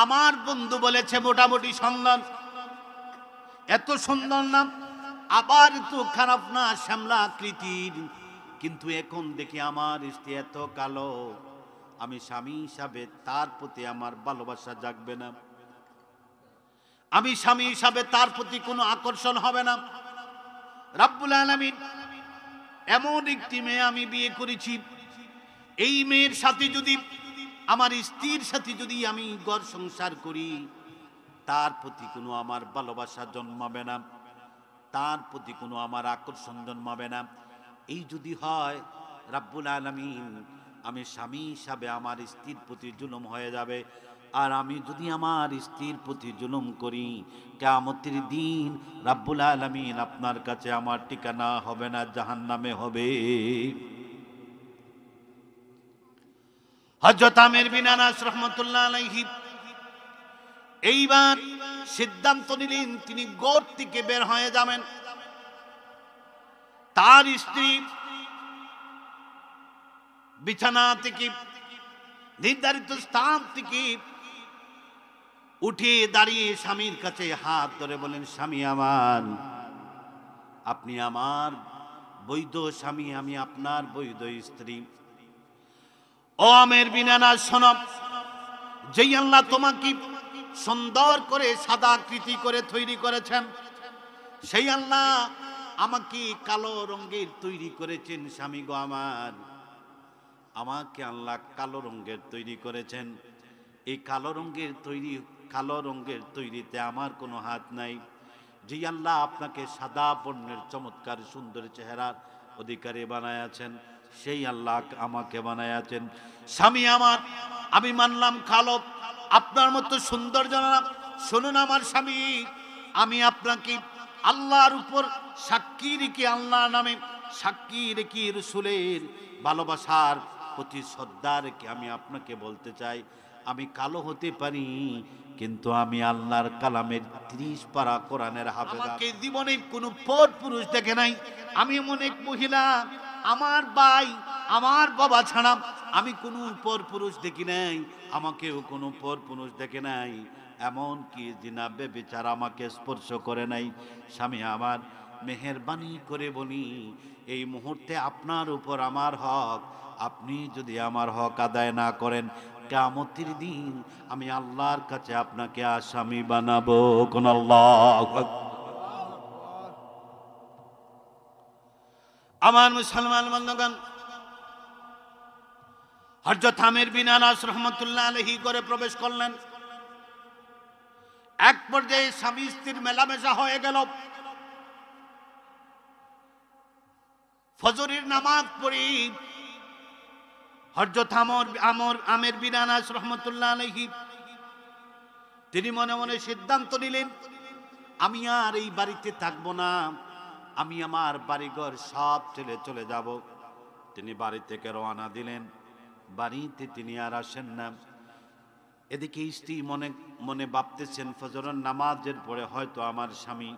আমার বন্ধু বলেছে মোটামুটি সুন্দর, এত সুন্দর না, আবার তো খারাপ না, শ্যামলা আকৃতির, কিন্তু এখন দেখি আমার স্ত্রী এত কালো, আমি স্বামী হিসাবে তার প্রতি আমার ভালোবাসা জাগবে না, আমি স্বামী হিসাবে তার প্রতি কোনো আকর্ষণ হবে না। রাব্বুল আলামিন এমন একটি মেয়ে আমি বিয়ে করেছি, এই মেয়ের সাথে যদি, আমার স্ত্রীর সাথে যদি আমি ঘর সংসার করি, তার প্রতি কোনো আমার ভালোবাসা জন্মাবে না, তার প্রতি কোনো আমার আকর্ষণ জন্মাবে না। এই যদি হয়, রাব্বুল আলামিন আমি স্বামী হিসাবে আমার স্ত্রীর প্রতি জুলুম হয়ে যাবে। আর আমি যদি আমার স্ত্রীর প্রতি জুলুম করি, কিয়ামতের দিন রাব্বুল আলামিন আপনার কাছে আমার ঠিকানা হবে না, জাহান্নামে হবে। হযরত আমির বিন আনাস রাহমাতুল্লাহ আলাইহি এইবার সিদ্ধান্ত নিলেন, তিনি ঘর থেকে বের হয়ে যাবেন। তার স্ত্রী বিছানা থেকে, নির্ধারিত স্থান থেকে উঠে দাঁড়িয়ে স্বামীর কাছে হাত ধরে বলেন, স্বামী আমার, আপনি আমার বৈধ স্বামী, আমি আপনার বৈধ স্ত্রী। ও আমের বিনানা শোনো, যেই আল্লাহ তোমাকে সুন্দর করে সাদা আকৃতি করে তৈরি করেছেন, সেই আল্লাহ আমাকে কালো রঙের তৈরি করেছেন। স্বামী গো আমার, আমাকে আল্লাহ কালো রঙের তৈরি করেছেন। এই কালো রঙের তৈরিতে আমার কোনো হাত নাই। যে আল্লাহ আপনাকে সাদা বর্ণের চমৎকার সুন্দর চেহারার অধিকারী বানায়াছেন, সেই আল্লাহ আমাকে বানায়াছেন। স্বামী আমার, আমি মানলাম কালো, আপনার মতো সুন্দর জানা। শুনুন আমার স্বামী, আমি আপনাকে আল্লাহর উপর সাক্ষী রেখে, আল্লাহ নামে সাক্ষী রেখে, রসুলের ভালোবাসার প্রতি শ্রদ্ধা রেখে আমি আপনাকে বলতে চাই, আমি কালো হতে পারি, কিন্তু আমি আল্লাহর কালামের 30 পারা কোরআনের হাফেজ। আমাকে জীবনে কোনো পর পুরুষ দেখে নাই। আমি এমন এক মহিলা, আমার ভাই, আমার বাবা ছাড়া আমি কোনো পর পুরুষ দেখি নাই, আমাকেও কোনো পর পুরুষ দেখে নাই। এমন কি জিনা বেবিচার আমাকে স্পর্শ করে নাই। স্বামী আমার, মেহেরবানি করে বলি, এই মুহূর্তে আপনার উপর আমার হক, আপনি যদি আমার হক আদায় না করেন, কিয়ামতের দিন আমি আল্লাহর কাছে আপনাকে আসামি বানাবো। কোন আল্লাহু আকবার। আমার মুসলমান বন্ধুগণ, হযরত আমির বিন আনাস রাহমাতুল্লাহ আলাইহি করে প্রবেশ করলেন। এক পর্যায়ে স্বামী স্ত্রীর মেলামেশা হয়ে গেল। ফজরের নামাজ পড়ি হযরত আমির বিন আনাস রাহমাতুল্লাহ আলাইহি তিনি মনে মনে সিদ্ধান্ত নিলেন, আমি আর এই বাড়িতে থাকবো না, আমি আমার বাড়িঘর সব ছেড়ে চলে যাব। তিনি বাড়ি থেকে রওনা দিলেন। বাড়িতে তিনি আর আসেন না। এদিকে স্ত্রী মনে মনে ভাবতেছেন, ফজরের নামাজের পরে হয়তো আমার স্বামী,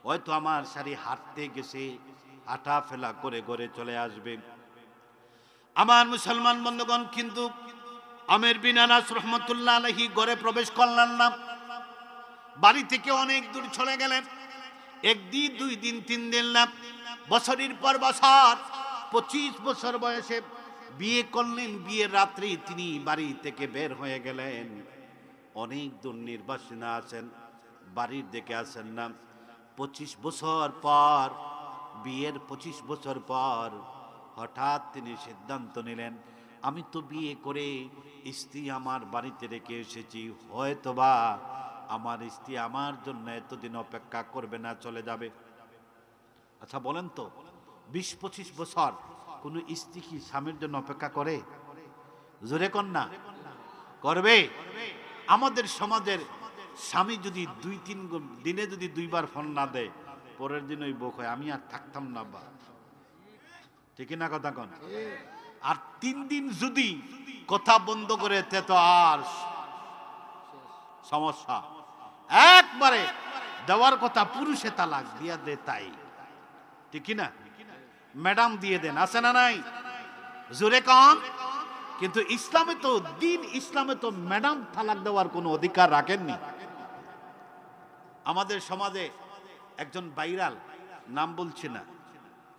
হয়তো আমার সারি হাঁটতে গেছে, হাঁটা ফেলা করে ঘরে চলে আসবে। আমার মুসলমান বন্ধুগণ, কিন্তু আমির বিন আনাস রাহমাতুল্লাহ আলাইহি ঘরে প্রবেশ করলেন না। বাড়ি থেকে অনেক দূর চলে গেলেন। একদিন, 2 দিন, 3 দিন না, বছরের পর বছর, 25 বছর বয়সে বিয়ে করলেন। বিয়ের রাত্রি তিনি বাড়ি থেকে বের হয়ে গেলেন। অনেক দূর নির্বাসনে আছেন, বাড়ির দিকে আসেন না। 25 বছর পর, বিয়ের 25 বছর পর হঠাৎ তিনি সিদ্ধান্ত নিলেন, আমি তো বিয়ে করে স্ত্রী আমার বাড়িতে রেখে এসেছি, হয়তোবা আমার স্ত্রী আমার জন্য এতদিন অপেক্ষা করবে না, চলে যাবে। আচ্ছা বলেন তো, 20-25 বছর কোন স্ত্রী কি স্বামীর জন্য অপেক্ষা করে? জোরে কন না, করবে? আমাদের সমাজের স্বামী যদি 2-3 দিনে যদি 2 বার ফোন না দেয়, পরের দিন ওই বউ হয়, আমি আর থাকতাম না বা, ঠিক না কথা কন? আর 3 দিন যদি কথা বন্ধ করে, তে তো আর সমস্যা। একবারে দেওয়ার কথা, পুরুষে তালাক দিয়া দে, তাই ঠিক না? ম্যাডাম দিয়ে দেন, আছে না নাই? জোরে কন। কিন্তু ইসলামে তো, দিন ইসলামে তো ম্যাডাম তালাক দেওয়ার কোনো অধিকার রাখেননি। আমাদের সমাজে একজন ভাইরাল, নাম বলছি না,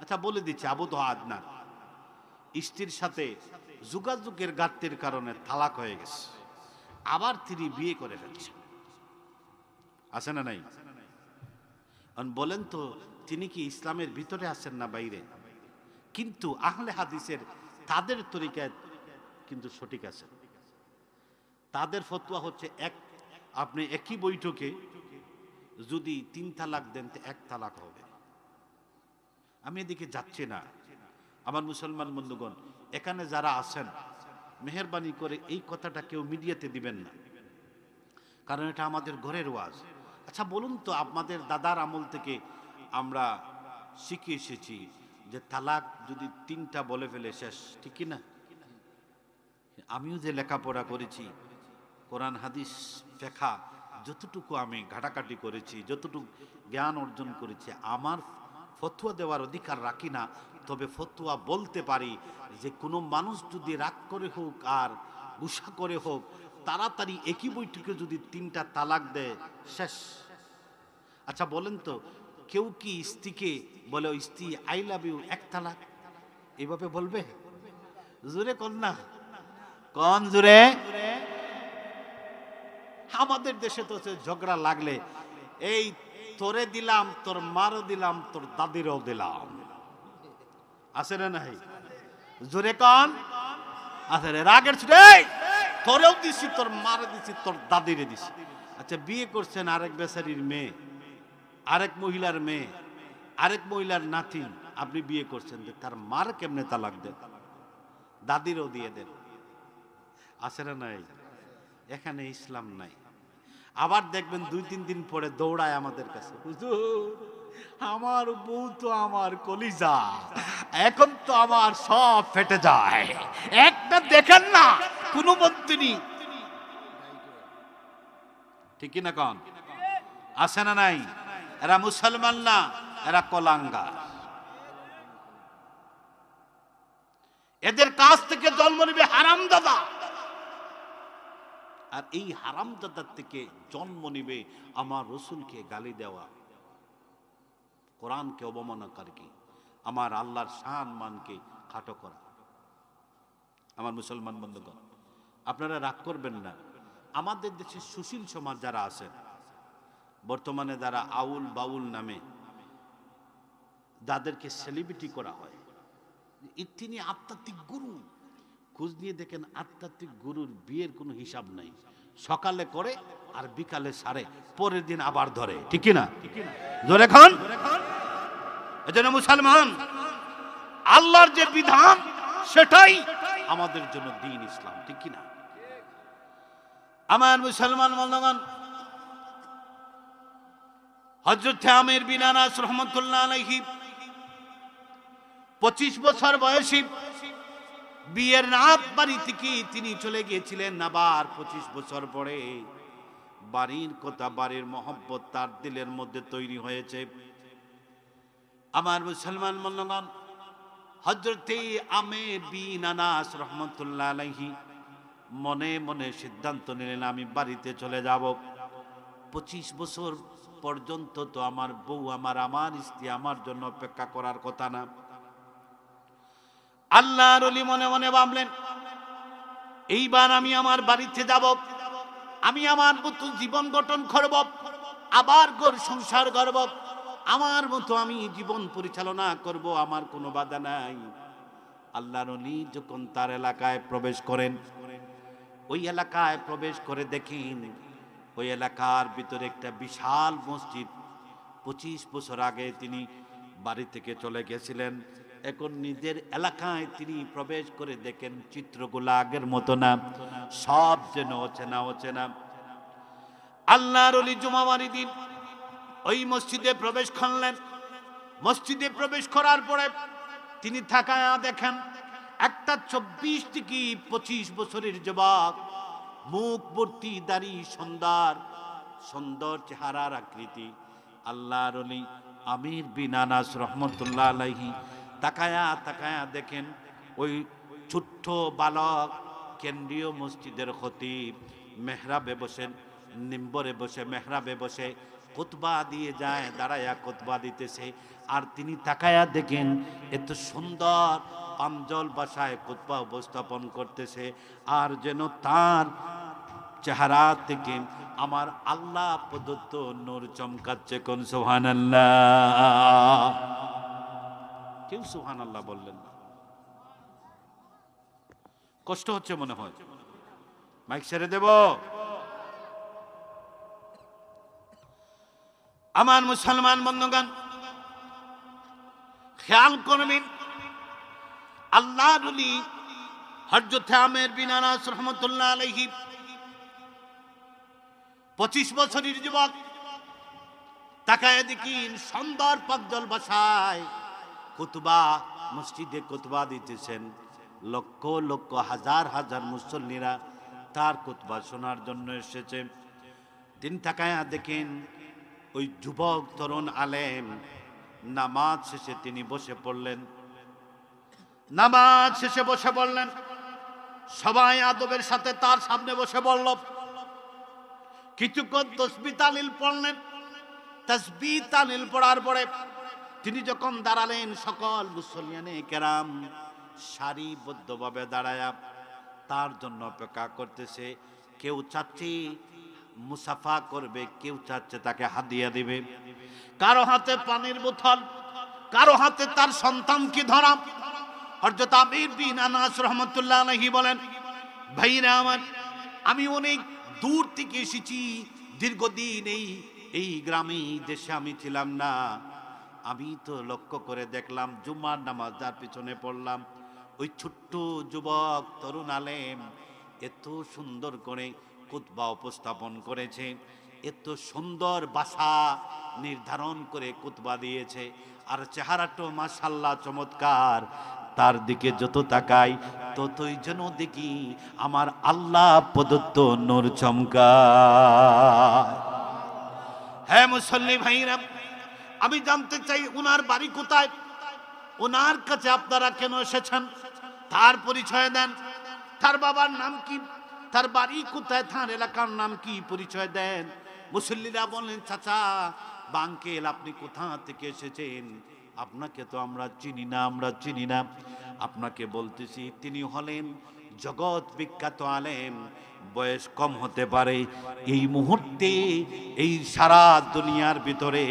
আচ্ছা বলে দিচ্ছি, আবু তো আদনান, স্ত্রীর সাথে যোগাযোগের ঘাটতির কারণে তালাক হয়ে গেছে, আবার তিনি বিয়ে করে ফেলছেন, আছে না নাই? বলেন তো, তিনি কি ইসলামের ভিতরে আছেন না বাইরে? কিন্তু আহলে হাদিসের তাদের তরিকায় কিন্তু সঠিক আছে। তাদের ফতোয়া হচ্ছে, আপনি একই বৈঠকে যদি 3 তালাক দেন, তো 1 তালাক হবে। আমি এদিকে যাচ্ছি না। আমার মুসলমান বন্ধুগণ, এখানে যারা আছেন, মেহেরবানি করে এই কথাটা কেউ মিডিয়াতে দিবেন না, কারণ এটা আমাদের ঘরের ওয়াজ। আচ্ছা বলুন তো, আপনাদের দাদার আমল থেকে আমরা শিখে এসেছি যে তালাক যদি 3টা বলে ফেলে শেষ, ঠিক না? আমিও যে লেখাপড়া করেছি, কোরআন হাদিস ফিকহ যতটুকু আমি ঘাটাঘাটি করেছি, যতটুকু জ্ঞান অর্জন করেছি, আমার ফতোয়া দেওয়ার অধিকার রাখি না। তবে ফতোয়া বলতে পারি যে কোনো মানুষ যদি রাগ করে হোক আর গুসা করে হোক, তাড়াতাড়ি একই বৈঠকে যদি 3টা তালাক দেয়, শেষ। আচ্ছা বলেন তো, কেউ কি স্ত্রীকে বলে স্ত্রী আই লাভ ইউ এক তালাক এইভাবে বলবে? জোরে কোন না, কোন জোরে। আমাদের দেশে তো ঝগড়া লাগলে এই তোরে দিলাম, তোর মারও দিলাম, তোর দাদিরও দিলাম, আছে না নাই? জোরে কোন আছে রে? রাগের ছুটে তোরেও দিছি, তোর মারে দিছি, তোর দাদিরে দিছি। আচ্ছা, বিয়ে করছেন আরেক বেচারির মেয়ে, আরেক মহিলার মেয়ে, আরেক মহিলার নাতি, আপনি বিয়ে করছেন, তার মার কেমনে তালাক দেন? দাদিরও দিয়ে দেন, আছে না নাই? এখানে ইসলাম নাই। আবার দেখবেন 2-3 দিন পরে দৌড়ায় আমাদের কাছে, হুজুর আমার বউ তো আমার কলিজা, এখন তো আমার সব ফেটে যায়, একটা দেখেন না কোনো মন্ত্রী, ঠিক না কোন? আছে না নাই? এরা মুসলমান না, এরা কলাঙ্গার। এদের কাছ থেকে জন্ম নেবে হারামজাদা, আর এই হারামজাদার থেকে জন্ম নিবে আমার রসুলকে গালি দেওয়া, কোরআনকে অবমাননাকারী, আমার আল্লাহর শান মানকে খাটো করা। আমার মুসলমান বন্ধুগণ, আপনারা রাগ করবেন না, আমাদের দেশে সুশীল সমাজ যারা আছে বর্তমানে, যারা আউল বাউল নামে যাদেরকে সেলিব্রিটি করা হয়, তিনি আধ্যাত্মিক গুরু, খোঁজ নিয়ে দেখেন আধ্যাত্মিক গুরুর বিয়ের কোনো হিসাব নাই, সকালে করে আর বিকালে সারে, পরের দিন আবার ধরে, ঠিক না? ধরে খান। এজন্য মুসলমান, আল্লাহর যে বিধান সেটাই আমাদের জন্য দ্বীন ইসলাম, ঠিক না? আমার মুসলমান বন্ধুগণ, হযরত আমির বিন আনাস রাহমাতুল্লাহ আলাইহি 25 বছর বয়সী বিয়ের রাত বাড়ি থেকে তিনি চলে গিয়েছিলেন। আবার 25 বছর পরে বাড়ির কথা, বাড়ির মহব্বত তার দিলের মধ্যে তৈরি হয়েছে। আমার মুসলমান বন্ধুগণ, হযরত আমির বিন আনাস রাহমাতুল্লাহ আলাইহি মনে মনে সিদ্ধান্ত নিলেন, আমি বাড়িতে চলে যাব। 25 বছর পর্যন্ত তো আমার বউ, আমার স্ত্রী আমার জন্য অপেক্ষা করার কথা না। আল্লাহর ওলি মনে মনে ভাবলেন, এইবার আমি আমার বাড়িতে যাব, আমি আমার মতো জীবন গঠন করব, আবার ঘর সংসার করব, আমার মতো আমি জীবন পরিচালনা করব, আমার কোনো বাধা নাই। আল্লাহর ওলি যখন তার এলাকায় প্রবেশ করেন, ওই এলাকায় প্রবেশ করে দেখেন ওই এলাকার ভিতরে একটা বিশাল মসজিদ। 25 বছর আগে তিনি বাড়ি থেকে চলে গেছিলেন, এখন নিজের এলাকায় তিনি প্রবেশ করে দেখেন চিত্রগুলো আগের মতো না, সব যেন অচেনা অচেনা। আল্লাহর ওলি জুমাবারি দিন ওই মসজিদে প্রবেশ করলেন। মসজিদে প্রবেশ করার পরে তিনি তাকায়া দেখেন একটা 24 থেকে 25 বছরের যুবক, মুখ ভর্তি দাড়ি, সুন্দর সুন্দর চেহারার আকৃতি। আল্লাহর ওলি আমির বিন আনাস রাহমাতুল্লাহ আলাইহি তাকায়া তাকায়া দেখেন ওই ছোট্ট বালক কেন্দ্রীয় মসজিদের খতিব মেহরাবে বসেন, মিম্বরে বসে মেহরাবে বসে খুতবা দিয়ে যায়, দাঁড়ায়া খুতবা দিতেছে। আর তিনি তাকায়া দেখেন এত সুন্দর পাঞ্জল ভাষায় খুতবা উপস্থাপন করতেছে, আর যেন তার চেহারা থেকে আমার আল্লাহ প্রদত্ত নূর চমকাচ্ছে। কোন সুবহানাল্লাহ? কেউ সুবহানাল্লাহ বললেন না। কষ্ট হচ্ছে মনে হয়, মাইক ছেড়ে দেব। আমার মুসলমান বন্ধুগণ, খেয়াল করবেন, আল্লাহর ওলি হযরত আমির বিন আনাস রাহমাতুল্লাহ আলাইহি 25 বছরের যুবক, তাকায় দেখেন সুন্দর পাঞ্জল ভাষায় খুতবা, মসজিদে খুতবা দিতেছেন। লক্ষ লক্ষ হাজার হাজার মুসল্লিরা তার খুতবা শোনার জন্য এসেছে। তিনি তাকায় দেখেন ওই যুবক তরুণ আলেম নামাজ শেষে তিনি বসে পড়লেন। নামাজ শেষে বসে পড়লেন, সবাই আদবের সাথে তার সামনে বসে পড়ল। কিছুক্ষণ তাসবিহ তাহলিল পড়লেন, তাসবিহ তাহলিল পড়ার পরে তিনি যখন দাঁড়ালেন, সকল মুসল্লিয়ানে কেরাম সারিবদ্ধভাবে দাঁড়ায়া তার জন্য অপেক্ষা করতেছে। কেউ চাচ্ছে মুসাফা করবে, কেউ চাচ্ছে তাকে হাদিয়া দিবে। কারো হাতে পানির বোতল, কারো হাতে তার সন্তানকে ধরা। হযরত আমির বিন আনাস রাহমাতুল্লাহ আলাইহি বলেন, ভাইরা আমার, আমি অনেক দূর থেকে এসেছি, দীর্ঘদিন এই গ্রামে এই দেশে আমি ছিলাম না। আমি তো লক্ষ্য করে দেখলাম জুমার নামাজ যার পিছনে পড়লাম, ওই ছোট্ট যুবক তরুণ আলেম এত সুন্দর করে খুতবা উপস্থাপন করেছে, এত সুন্দর ভাষা নির্ধারণ করে খুতবা দিয়েছে, আর চেহারাটা মাশাআল্লাহ চমৎকার। তার দিকে যত তাকাই ততই যেন দেখি আমার আল্লাহ প্রদত্ত নূর চমকায়। হ্যাঁ মুসল্লি ভাইরা, আমি জানতে চাই ওনার বাড়ি কোথায়, ওনার কাছে আপনারা কেন এসেছেন, তার পরিচয় দেন। তার বাবার নাম কি, তার বাড়ি কোথায়, তার এলাকার নাম কি, পরিচয় দেন। মুসল্লিরা বলেন, চাচা বা আঙ্কেল, আপনি কোথা থেকে এসেছেন? আপনাকে তো আমরা চিনি না, আমরা চিনি না। আপনাকে বলতেছি, তিনি হলেন জগৎ বিখ্যাত আলেম। বয়স কম হতে পারে, এই মুহূর্তে এই সারা দুনিয়ার ভিতরে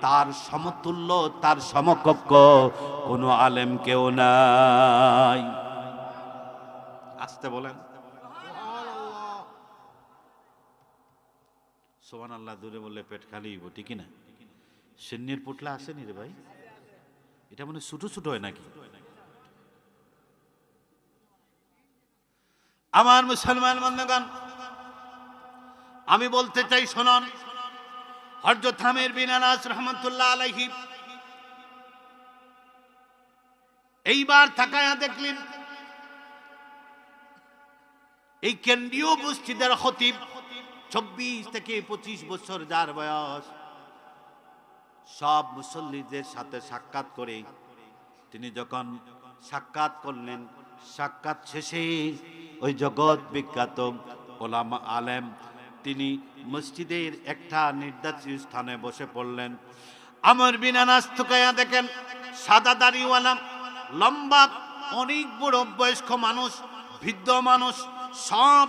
তার সমতুল্য, তার সমকক্ষ কোনো আলেম কেউ নাই। আসতে বলেন সুবহানাল্লাহ। দূরে বললে পেট খালি হইব, ঠিক না? সিন্নির পুটলা আসেনি রে ভাই, এটা মানে ছোট ছোট হয় নাকি? আমার মুসলমান বন্ধুগণ, আমি বলতে চাই শুনুন, হযরত আমির বিন আনাস রাহমাতুল্লাহ আলাইহি এইবার তাকায়া দেখলেন এই কেন্দ্রীয় মসজিদের খতিব, 24 থেকে 25 বছর যার বয়স, সব মুসল্লিদের সাথে সাক্ষাৎ করে তিনি যখন সাক্ষাৎ করলেন, সাক্ষাৎ শেষে ওই জগৎ বিখ্যাত ওলামা আলেম তিনি মসজিদের একটা নির্ধারিত স্থানে বসে পড়লেন। আমর বিন আনাস তাকায়া দেখেন সাদা দাড়িওয়ালা, লম্বা, অনেক বড় বয়স্ক মানুষ, বৃদ্ধ মানুষ, সব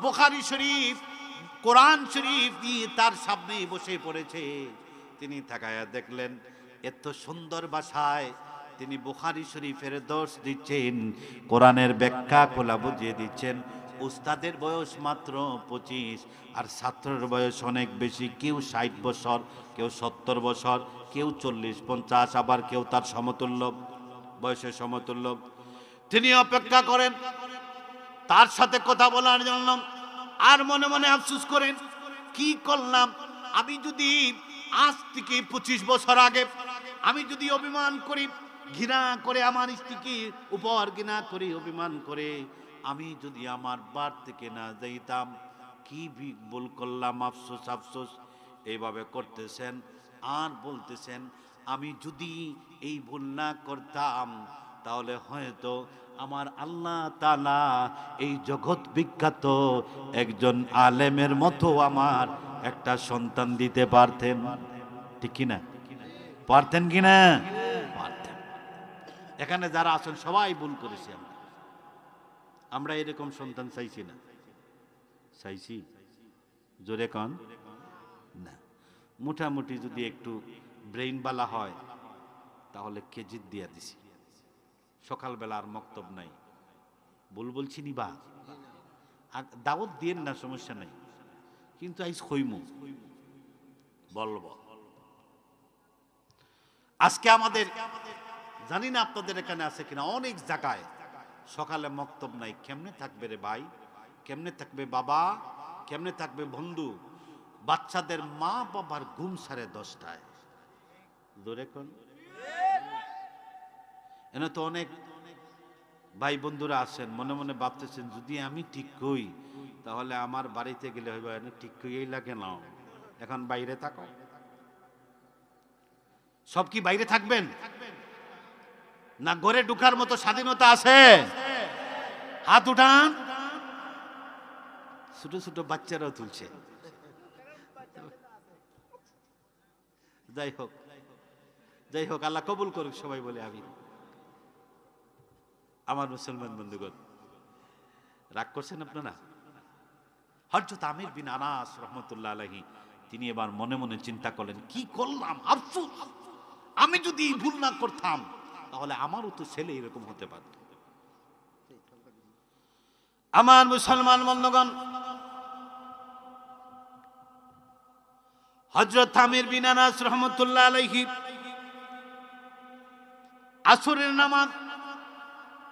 বুখারী শরীফ, কোরআন শরীফ দিয়ে তার সামনে বসে পড়েছে। তিনি তাকায়া দেখলেন এত সুন্দর ভাষায় তিনি বুখারী শরীফের দর্শ দিচ্ছেন, কোরআনের ব্যাখ্যা খোলা বুঝিয়ে দিচ্ছেন। উস্তাদের বয়স মাত্র 25 আর ছাত্রের বয়স অনেক বেশি, কেউ 60 বছর, কেউ 70 বছর, কেউ 40-50, আবার কেউ তার সমতুল্য বয়সের সমতুল্য। তিনি অপেক্ষা করেন তার সাথে কথা বলার জন্য, আর মনে মনে আফসোস করেন, কি করলাম আমি, যদি আজ থেকে 25 বছর আগে আমি যদি অভিমান করি, ঘৃণা করে, আমার স্ত্রীকে উপর ঘৃণা করে অভিমান করে আমি যদি আমার বার থেকে না যাইতাম, কি ভুল করলাম, আফসোস আফসোস এইভাবে করতেছেন। আর বলতেছেন, আমি যদি এই ভুল না করতাম তাহলে হয়তো আমার আল্লাহ তাআলা এই জগৎ বিখ্যাত একজন আলেমের মতো আমার একটা সন্তান দিতে পারতেন, ঠিক কিনা? পারতেন কিনা? পারতেন। এখানে যারা আছেন সবাই ভুল করেছি, আমরা এরকম সন্তান চাইছি না। চাইছি? জোরে কন না। মোটামুটি যদি একটু ব্রেইন বালা হয় তাহলে কেজিত দিয়া দিছি। সকালবেলা আর মক্তব নাই, ভুল বলছি নি বা? দাওয়াত দিয়েন না, সমস্যা নাই, কিন্তু আইস খইমু বলবো। আজকে আমাদের, জানি না আপনাদের এখানে আছে কিনা, অনেক জায়গায় সকালে মক্তব নাই। কেমনে থাকবে রে ভাই, কেমনে থাকবে বাবা, কেমনে থাকবে বন্ধু? বাচ্চাদের মা বাবার ঘুম 10:30টায়। জোরে কোন? এনে তো অনেক ভাই বন্ধুরা আছেন, মনে মনে ভাবতেছেন, যদি আমি ঠিক কই তাহলে আমার বাড়িতে গেলে হইব, এনে ঠিক কইই লাগে না, এখন বাইরে থাকো। সব কি বাইরে থাকবেন না? ঘরে ঢুকার মতো স্বাধীনতা আছে? হাত উঠান। ছোট ছোট বাচ্চারাও তুলছে। যাই হোক যাই হোক, আল্লাহ কবুল করুক, সবাই বলে আমিন। আমার মুসলমান বন্ধুগণ, রাগ করছেন আপনারা? হযরত আমির বিন আনাস রাহমাতুল্লাহ আলাইহি তিনি এবার মনে মনে চিন্তা করলেন, কি করলাম, আফসোস, আমি যদি এই ভুল না করতাম তাহলে আমারও তো ছেলে এরকম হতে পারত। আমার মুসলমান বন্ধুগণ, হযরত আমির বিন আনাস রাহমাতুল্লাহ আলাইহি আসরের নামাজ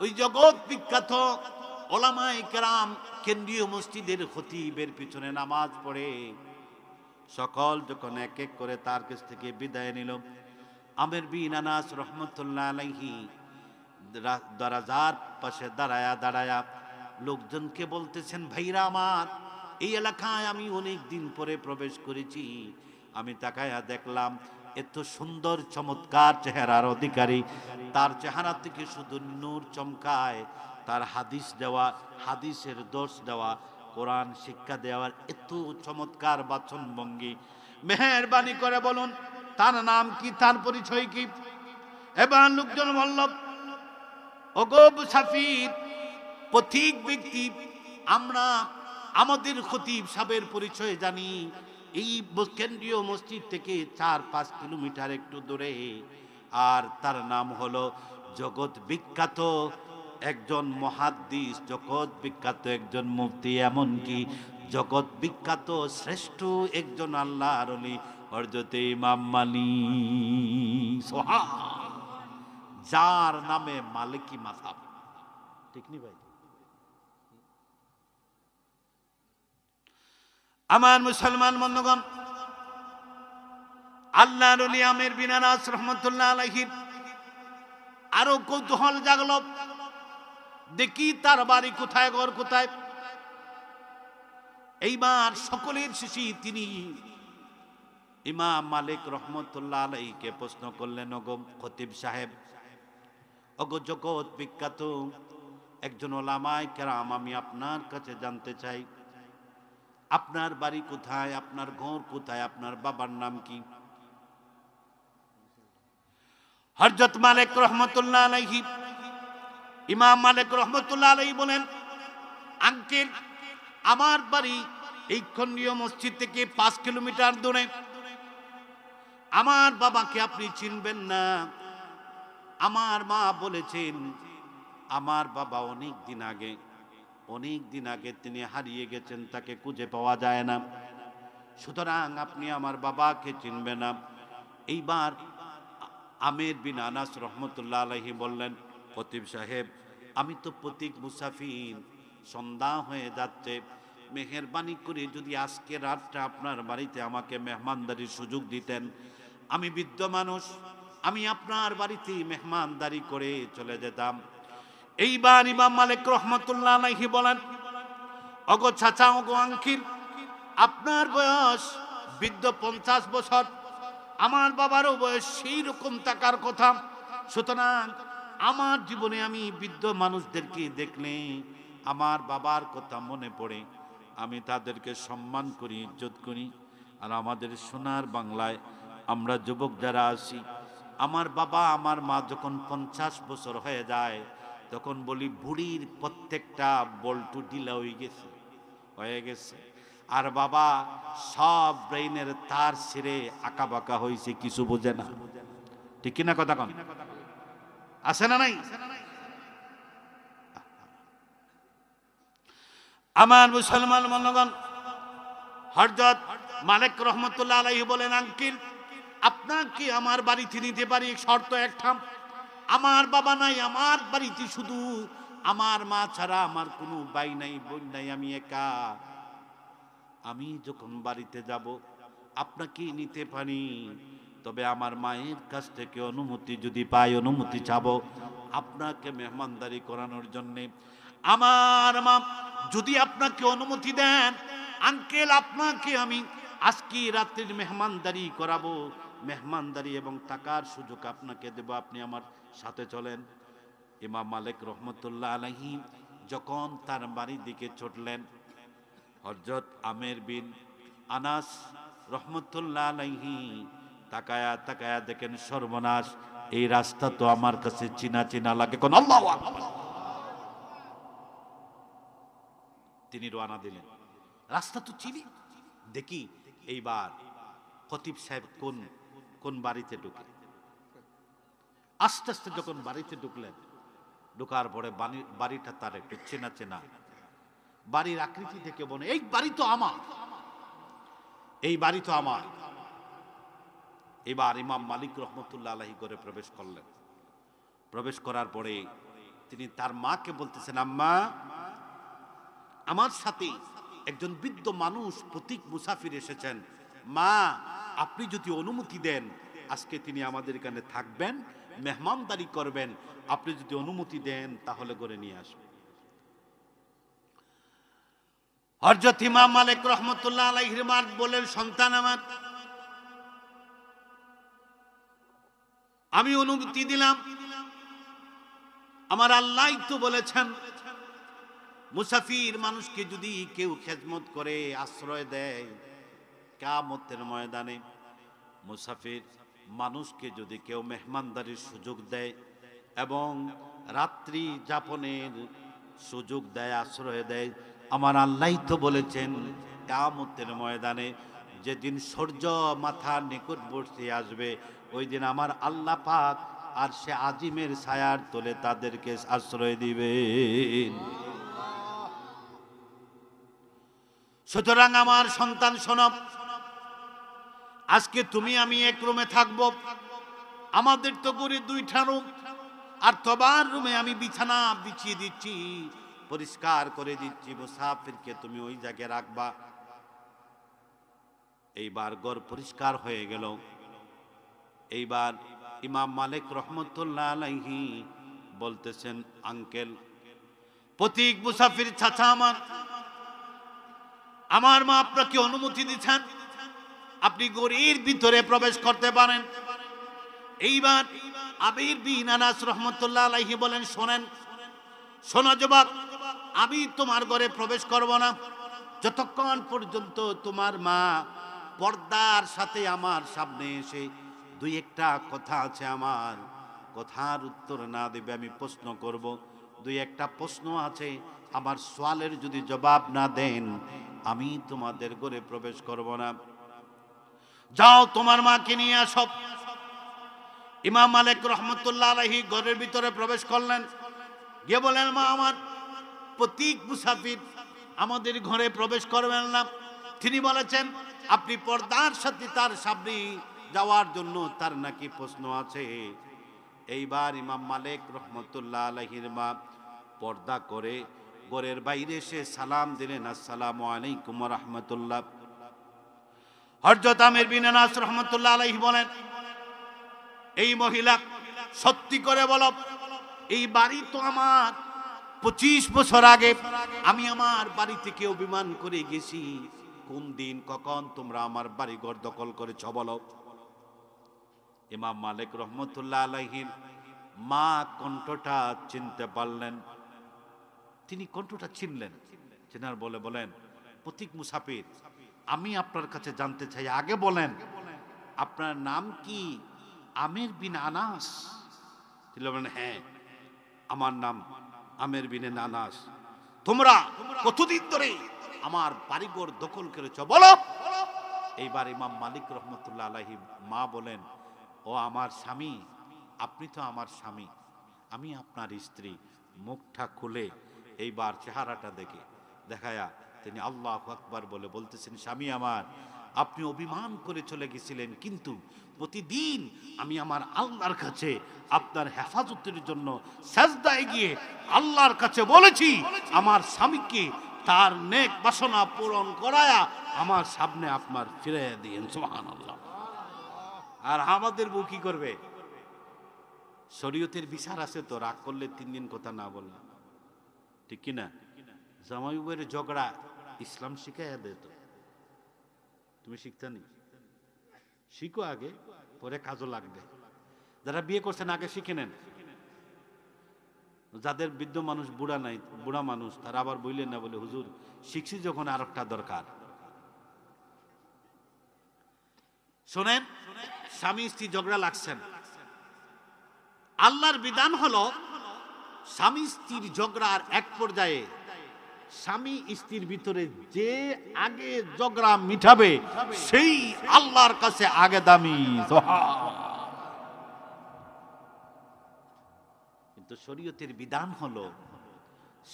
ওই জগৎ বিখ্যাত ওলামায়ে কেরাম কেন্দ্রীয় মসজিদের খতিবের পিছনে নামাজ পড়ে সকল যখন এক এক করে তার কাছ থেকে বিদায় নিল, আমির বিন আনাস রাহমাতুল্লাহ আলাইহি দরজার পাশে দাঁড়ায়া লোকজনকে বলতেছেন, ভাইরা আমার, এই এলাকায় আমি অনেক দিন পরে প্রবেশ করেছি, আমি তাকায়া দেখলাম এত সুন্দর চমৎকার চেহারার অধিকারী, তার চেহারা থেকে শুধু নূর চমকায়, তার হাদিস দেওয়া, হাদিসের দর্শ দেওয়া, কোরআন শিক্ষা দেওয়ার এত চমৎকার বাচনভঙ্গি, মেহেরবানি করে বলুন তার নাম কি, তার পরিচয় কি? এবার লোকজন বলল, ওগো মুসাফির পথিক ব্যক্তি, আমরা আমাদের খতিব সাহেবের পরিচয় জানি, এই কেন্দ্রীয় মসজিদ থেকে 4-5 কিলোমিটার একটু দূরে, আর তার নাম হলো জগৎ বিখ্যাত একজন মুহাদ্দিস, জগৎ বিখ্যাত একজন মুফতি, এমনকি জগৎ বিখ্যাত শ্রেষ্ঠ একজন আল্লাহর ওলি হযরত ইমাম মালিক, সুবহান, যার নামে মালিকি মাযহাব। ঠিক নি ভাই? আমার মুসলমান বন্ধুগণ, আল্লাহর ওলি আমির বিন আনাস রাহমাতুল্লাহ আলাইহি আরো কৌতূহল জাগল, দেখি তার বাড়ি কোথায়, ঘর কোথায়। এইবার সকলের শেষে তিনি ইমাম মালিক রহমতুল্লাহ আলাইহিকে প্রশ্ন করলেন, ওগো খতিব সাহেব, ওগো জগৎ বিখ্যাত একজন ওলামায়ে কেরাম, আমি আপনার কাছে জানতে চাই, আপনার বাড়ি কোথায়, আপনার ঘর কোথায়, আপনার বাবার নাম কি? হযরত মালিক রহমতুল্লাহ আলাইহি, ইমাম মালিক রহমতুল্লাহ আলাইহি বলেন, আঙ্কেল, আমার বাড়ি এই কেন্দ্রীয় মসজিদ থেকে 5 কিলোমিটার দূরে। আমার বাবাকে আপনি চিনবেন না, আমার মা বলেছেন আমার বাবা অনেক দিন আগে তিনি হারিয়ে গেছেন, তাকে খুঁজে পাওয়া যায় না, সুতরাং আপনি আমার বাবাকে চিনবেন না। এইবার আমির বিন আনাস রহমতুল্লাহ আলাইহি বললেন, খতিব সাহেব, আমি তো পথিক মুসাফির, সন্ধ্যা হয়ে যাচ্ছে, মেহেরবানি করে যদি আজকে রাতটা আপনার বাড়িতে আমাকে মেহমানদারির সুযোগ দিতেন, আমি বৃদ্ধ মানুষ, আমি আপনার বাড়িতে মেহমানদারি করে চলে যেতাম। এইবার ইমাম মালিক রহমতুল্লাহ আলাইহি বলেন, ওগো চাচা, ওগো আঙ্কিল, আপনার বয়স বৃদ্ধ 50 বছর, আমার বাবারও বয়স সেই রকম থাকার কথা, সুতরাং আমার জীবনে আমি বৃদ্ধ মানুষদেরকে দেখলে আমার বাবার কথা মনে পড়ে, আমি তাদেরকে সম্মান করি, ইজ্জত করি। আর আমাদের সোনার বাংলায় আমরা যুবক যারা আছি, আমার বাবা আমার মা যখন 50 বছর হয়ে যায়, তখন বলি বুড়ির প্রত্যেকটা বল্টু ঢিলা হয়ে গেছে, আর বাবা সব ব্রেইনের তার ছিঁড়ে আঁকা বাঁকা হয়েছে, কিছু বোঝে না। ঠিক কিনা কথা কন? আছে না নাই? আমার মুসলমান বন্ধুগণ, হযরত মালিক রহমতুল্লাহ আলাইহি বলেন, আঙ্কিল, আপনাকে আমার বাড়িতে নিতে পারি, শর্ত একটা, আমার বাবা নাই, আমার বাড়িতে শুধু আমার মা ছাড়া আমার কোনো ভাই নাই, বোন নাই, আমি একা। আমি যখন বাড়িতে যাব আপনাকে নিতে পারি, তবে আমার মায়ের কাছ থেকে অনুমতি যদি পাই, অনুমতি চাবো আপনাকে মেহমানদারি করানোর জন্যে। আমার মা যদি আপনাকে অনুমতি দেন, আঙ্কেল, আপনাকে আমি আজকে রাত্রির মেহমানদারি করাবো, মেহমানদারি এবং টাকার সুযোগ আপনাকে দেব, আপনি আমার সাথে চলেন। ইমাম মালিক রহমতুল্লাহ আলাইহি যখন তার বাড়ির দিকে ছুটলেন, হযরত আমির বিন আনাস রহমতুল্লাহ আলাইহি তাকায়া তাকায়া দেখেন সর্বনাশ, এই রাস্তা তো আমার কাছে চিনা চিনা লাগে, কোন আল্লাহু আকবার। তিনি রওনা দিলেন, রাস্তা তো চিনি, দেখি এইবার খতিব সাহেব কোন কোন বাড়িতে ঢুকে। আস্তে আস্তে যখন বাড়িতে ঢুকলেন, ঢোকার পরে বাড়িটা তার একটু চেনা চেনা, বাড়ির আকৃতি থেকে বলে এই বাড়ি তো আমার, এই বাড়ি তো আমার। এবার ইমাম মালিক রহমতুল্লাহ আলাইহি ঘরে প্রবেশ করলেন। প্রবেশ করার পরে তিনি তার মাকে বলতেছেন, আম্মা, আমার সাথে একজন বৃদ্ধ মানুষ প্রতীক মুসাফির এসেছেন, মা আপনি যদি অনুমতি দেন আজকে তিনি আমাদের এখানে থাকবেন, মেহমানদারি করবেন, আপনি যদি অনুমতি দেন তাহলে ঘরে নিয়ে আসবেন। হযরত ইমাম মালিক রহমতুল্লাহ আলাইহির মা বলেন, সন্তান আমার, আমি অনুমতি দিলাম, আমার আল্লাহ তো বলেছেন মুসাফির মানুষকে যদি কেউ খেদমত করে, আশ্রয় দেয়, কিয়ামতের ময়দানে মুসাফির মানুষকে যদি কেউ মেহমানদারির সুযোগ দেয় এবং রাত্রি যাপনের সুযোগ দেয়, আশ্রয় দেয়, আমার আল্লাহ তো বলেছেন কিয়ামতের ময়দানে যেদিন সূর্য মাথার নিকটবর্তী আসবে, ওই দিন আমার আল্লাহ পাক আর সে আজিমের ছায়ার তলে তাদেরকে আশ্রয় দিবেন। সুতরাং আমার সন্তান শোনো, আজকে তুমি আমি এক রুমে থাকবো, আমাদের তো করে 2টা রুম, আর তোমার রুমে আমি বিছানা বিছিয়ে দিচ্ছি, পরিষ্কার করে দিচ্ছি, মুসাফিরকে তুমি ওই জায়গায় রাখবা। এইবার ঘর পরিষ্কার হয়ে গেল। এইবার ইমাম মালিক রহমতুল্লাহ আলাইহি বলতেছেন, আঙ্কেল, প্রতীক মুসাফির চাচা আমার মা আপনাকে অনুমতি দিচ্ছেন, আপনি ঘরের ভিতরে প্রবেশ করতে পারেন। এইবার আবির বিন আনাস রহমতুল্লাহ আলাইহি বলেন, শোনেন, শোনো যুবক, আমি তোমার ঘরে প্রবেশ করব না যতক্ষণ পর্যন্ত তোমার মা পর্দার সাথে আমার সামনে এসে 2-1টা কথা আছে, আমার কথার উত্তর না দেবে আমি প্রশ্ন করব। 2-1টা প্রশ্ন আছে, আমার সওয়ালের যদি জবাব না দেন আমি তোমাদের ঘরে প্রবেশ করব না। যাও তোমার মাকে নিয়ে আসো। ইমাম মালিক রহমতুল্লাহ আলাইহি ঘরের ভিতরে প্রবেশ করলেন, গিয়ে বলেন, মা আমার প্রতীক মুসাফির আমাদের ঘরে প্রবেশ করবেন না, তিনি বলেছেন আপনি পর্দার সাথে তার সামনে যাওয়ার জন্য তার নাকি প্রশ্ন আছে। এইবার ইমাম মালিক রহমতুল্লাহ আলাইহির মা পর্দা করে ঘরের বাইরে এসে সালাম দিলেন, আসসালামু আলাইকুম ওয়া রাহমাতুল্লাহ। হযরত আমির বিন আনাস রহমতুল্লাহ আলাইহি বলেন, এই মহিলা সত্যি করে বলো, এই বাড়ি তো আমার, 25 বছর আগে আমি আমার বাড়ি থেকে অভিমান করে গেছি, কোন দিন কখন তোমরা আমার বাড়ি ঘর দখল করেছ বলো। ইমাম মালিক রহমতুল্লাহ আলাইহির মা কণ্ঠটা চিনতে পারলেন, তিনি কণ্ঠটা চিনলেন, চেনার বলেন, প্রতীক মুসাফির, আমি আপনার কাছে জানতে চাই, আগে বলেন আপনার নাম কি? আমির বিন আনাস? তিনি বলেন, হ্যাঁ আমার নাম আমির বিন আনাস। তোমরা কতদিন ধরে আমার বাড়িঘর দখল করেছ বলো। এইবার ইমাম মালিক রহমতুল্লাহ আলাইহি মা বলেন, ও আমার স্বামী, আপনি তো আমার স্বামী, আমি আপনার স্ত্রী। মুখটা খুলে এইবার চেহারাটা দেখায়া তিনি আল্লাহু আকবার বলে বলতেছেন, স্বামী আমার, আপনি অভিমান করে চলে গেছিলেন, কিন্তু প্রতিদিন আমি আমার আল্লাহর কাছে আপনার হেফাজতের জন্য সাজদায় গিয়ে আল্লাহর কাছে বলেছি আমার স্বামীকে তার নেক বাসনা পূরণ করায়া আমার সামনে আপনার ফিরিয়ে দিয়েন। সুবহানাল্লাহ। আর আমাদের বউ কি করবে? শরীয়তের বিচার আছে তো, রাগ করলে 3 দিন কথা না বললাম, ঠিক কিনা? জামাই বউয়ের ঝগড়া ইসলাম শিখাইয়া দে, তো তুমি শিখতে নি, শিখো আগে, পরে কাজও লাগবে। যারা বিয়ে করছেন আগে শিখে নেন। যাদের বৃদ্ধ মানুষ, বুড়া মানুষ, তারা আবার বললেন না, বলে হুজুর শিখছি যখন আর একটা দরকার। শোনেন, স্বামী স্ত্রী ঝগড়া লাগছেন, আল্লাহর বিধান হলো স্বামী স্ত্রীর ঝগড়ার এক পর্যায়ে স্বামী স্ত্রীর ভিতরে যে আগে ঝগড়া মিটাবে সেই আল্লাহর কাছে আগে দামি। কিন্তু শরীয়তের বিধান হলো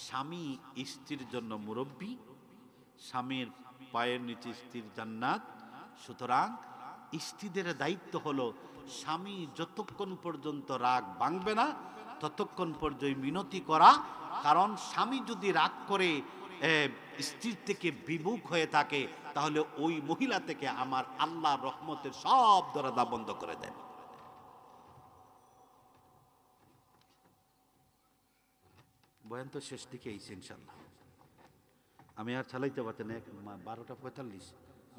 স্বামী স্ত্রীর জন্য মুরব্বী, স্বামীর পায়ের নিচে স্ত্রীর জান্নাত। সুতরাং স্ত্রীদের দায়িত্ব হলো স্বামী যতক্ষণ পর্যন্ত রাগ ভাঙবে না ততক্ষণ পর্যন্ত মিনতি করা। কারণ স্বামী যদি রাগ করে স্ত্রীর থেকে বিমুখ হয়ে থাকে তাহলে ওই মহিলা থেকে আমার আল্লাহ রহমতের সব দরজা বন্ধ করে দেন। বয়ান তো শেষ দিকে এইছে ইনশাল্লাহ, আমি আর চালাইতে পারতেন না, 12:45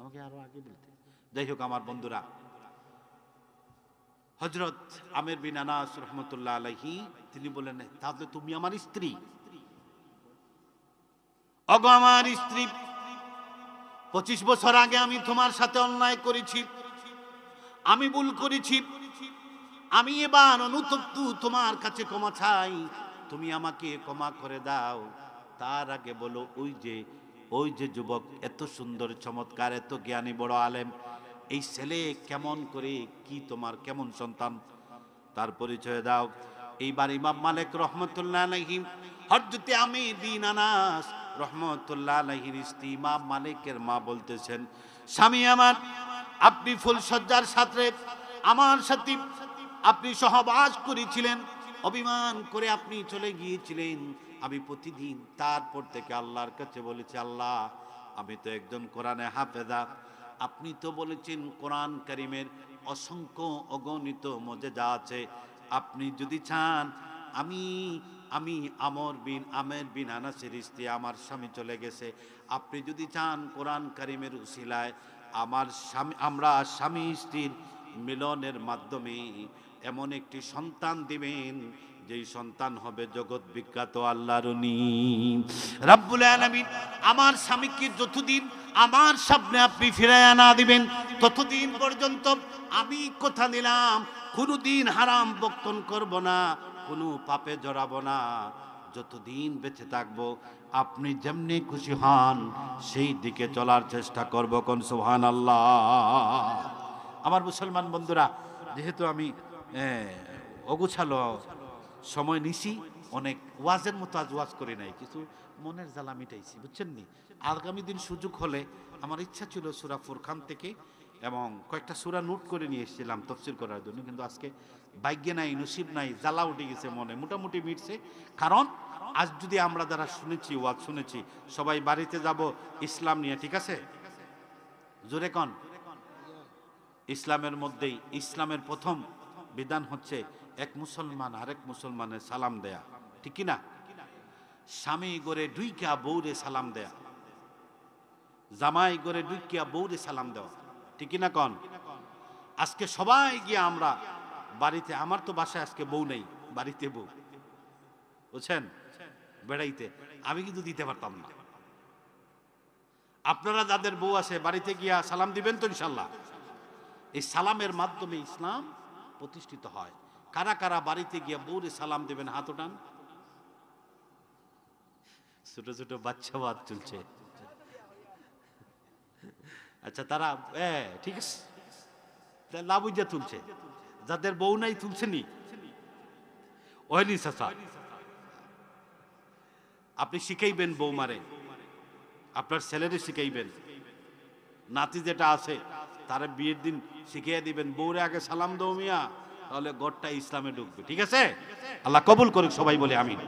আমাকে আরো আগে বলতে। যাই হোক আমার বন্ধুরা, হযরত আমির বিন আনাস রহমতুল্লাহ আলাইহি তিনি বলেন, তাহলে তুমি আমার স্ত্রী। ওগো আমার স্ত্রী, 25 বছর আগে আমি তোমার সাথে অন্যায় করেছি, আমি ভুল করেছি, আমি এবার অনুতপ্ত, তোমার কাছে ক্ষমা চাই, তুমি আমাকে ক্ষমা করে দাও। তার আগে বলো, ওই যে যুবক এত সুন্দর চমৎকার এত জ্ঞানী বড় আলেম, এই ছেলে কেমন করে, কি তোমার কেমন সন্তান, তার পরিচয় দাও। এইবার ইমাম মালিক রহমতুল্লাহ আলাইহি হযরত আমির বিন আনাস রহমতুল্লাহ আলাইহির স্ত্রী ইমাম মালিকের মা বলতেছেন, স্বামী আমার, আপনি ফুলসজ্জার সাথে আমার সাথে আপনি সহবাস করেছিলেন, অভিমান করে আপনি চলে গিয়েছিলেন, আমি প্রতিদিন তারপর থেকে আল্লাহর কাছে বলেছি, আল্লাহ আমি তো একজন কোরআনে হাফেজা, আপনি তো বলেছেন কোরআন কারীমের অসংখ্য অগণিত মজেজা আছে, আপনি যদি চান আমি আমির বিন আনাসের স্ত্রী আমার স্বামী চলে গেছে, আপনি যদি চান কোরআন কারীমের উসিলায় আমরা স্বামী স্ত্রীর মিলনের মাধ্যমে এমন একটি সন্তান দিবেন যেই সন্তান হবে জগৎ বিখ্যাত আল্লাহর উনি রাব্বুল আলামিন। আমার স্বামীকে যতদিন আমার সামনে আপনি ফিরাইয়া না দিবেন ততদিন পর্যন্ত আমি কথা দিলাম কোনোদিন হারাম বক্তন করব না, কোনো পাপে জড়াবো না, যতদিন বেঁচে থাকবো আপনি যেমনি খুশি হন সেই দিকে চলার চেষ্টা করব। কোন সুবহানাল্লাহ। আমার মুসলমান বন্ধুরা, যেহেতু আমি অগুছালো সময় নিছি, অনেক ওয়াজের মতো আজ ওয়াজ করি নাই, কিছু মনের জ্বালা মিটাইছি, বুঝছেন নি। আগামী দিন সুযোগ হলে আমার ইচ্ছা ছিল সূরা ফুরকান থেকে এবং কয়েকটা সূরা নোট করে নিয়ে এসেছিলাম তাফসীর করার জন্য, কিন্তু আজকে ভাগ্যে নাই, নসিব নাই, জ্বালা উঠে গেছে মনে, মোটামুটি মিটছে। কারণ আজ যদি আমরা যারা শুনেছি ওয়াজ শুনেছি সবাই বাড়িতে যাব ইসলাম নিয়ে, ঠিক আছে? জোরে কন। ইসলামের মধ্যেই ইসলামের প্রথম বিধান হচ্ছে এক মুসলমান আরেক মুসলমানের সালাম দেয়া, ঠিক কি না? স্বামী গড়ে ডুইকা বউরে সালাম দেয়া, জামাই গড়ে ডুইকা বউরে সালাম দেওয়া, ঠিক কি না কন? আজকে সবাই গিয়ে আমরা বাড়িতে, আমার তো বাসায় আজকে বউ নেই, বাড়িতে বউ, বুঝছেন, বেড়াইতে, আমি কিন্তু দিতে পারতাম না। আপনারা যাদের বউ আছে বাড়িতে গিয়া সালাম দিবেন তো ইনশাল্লাহ। এই সালামের মাধ্যমে ইসলাম প্রতিষ্ঠিত হয়। কারা কারা বাড়িতে গিয়া বউরে সালাম দেবেন হাত ওঠান। ছোট ছোট বাচ্চা বাদ চলছে, আচ্ছা তারা ঠিক আছে, লাবুজা তুলছে, যাদের বউ নাই তুলছেনি ওহনি চাচা। আপনি শিখাইবেন বৌমারে, আপনার ছেলেরে শিখাইবেন, নাতি যেটা আছে তারা বিয়ের দিন শিখিয়ে দিবেন, বউরে আগে সালাম দাও মিয়া, তাহলে ঘরটা ইসলামে ঢুকবে, ঠিক আছে? আল্লাহ কবুল করুক, সবাই বলে আমিন।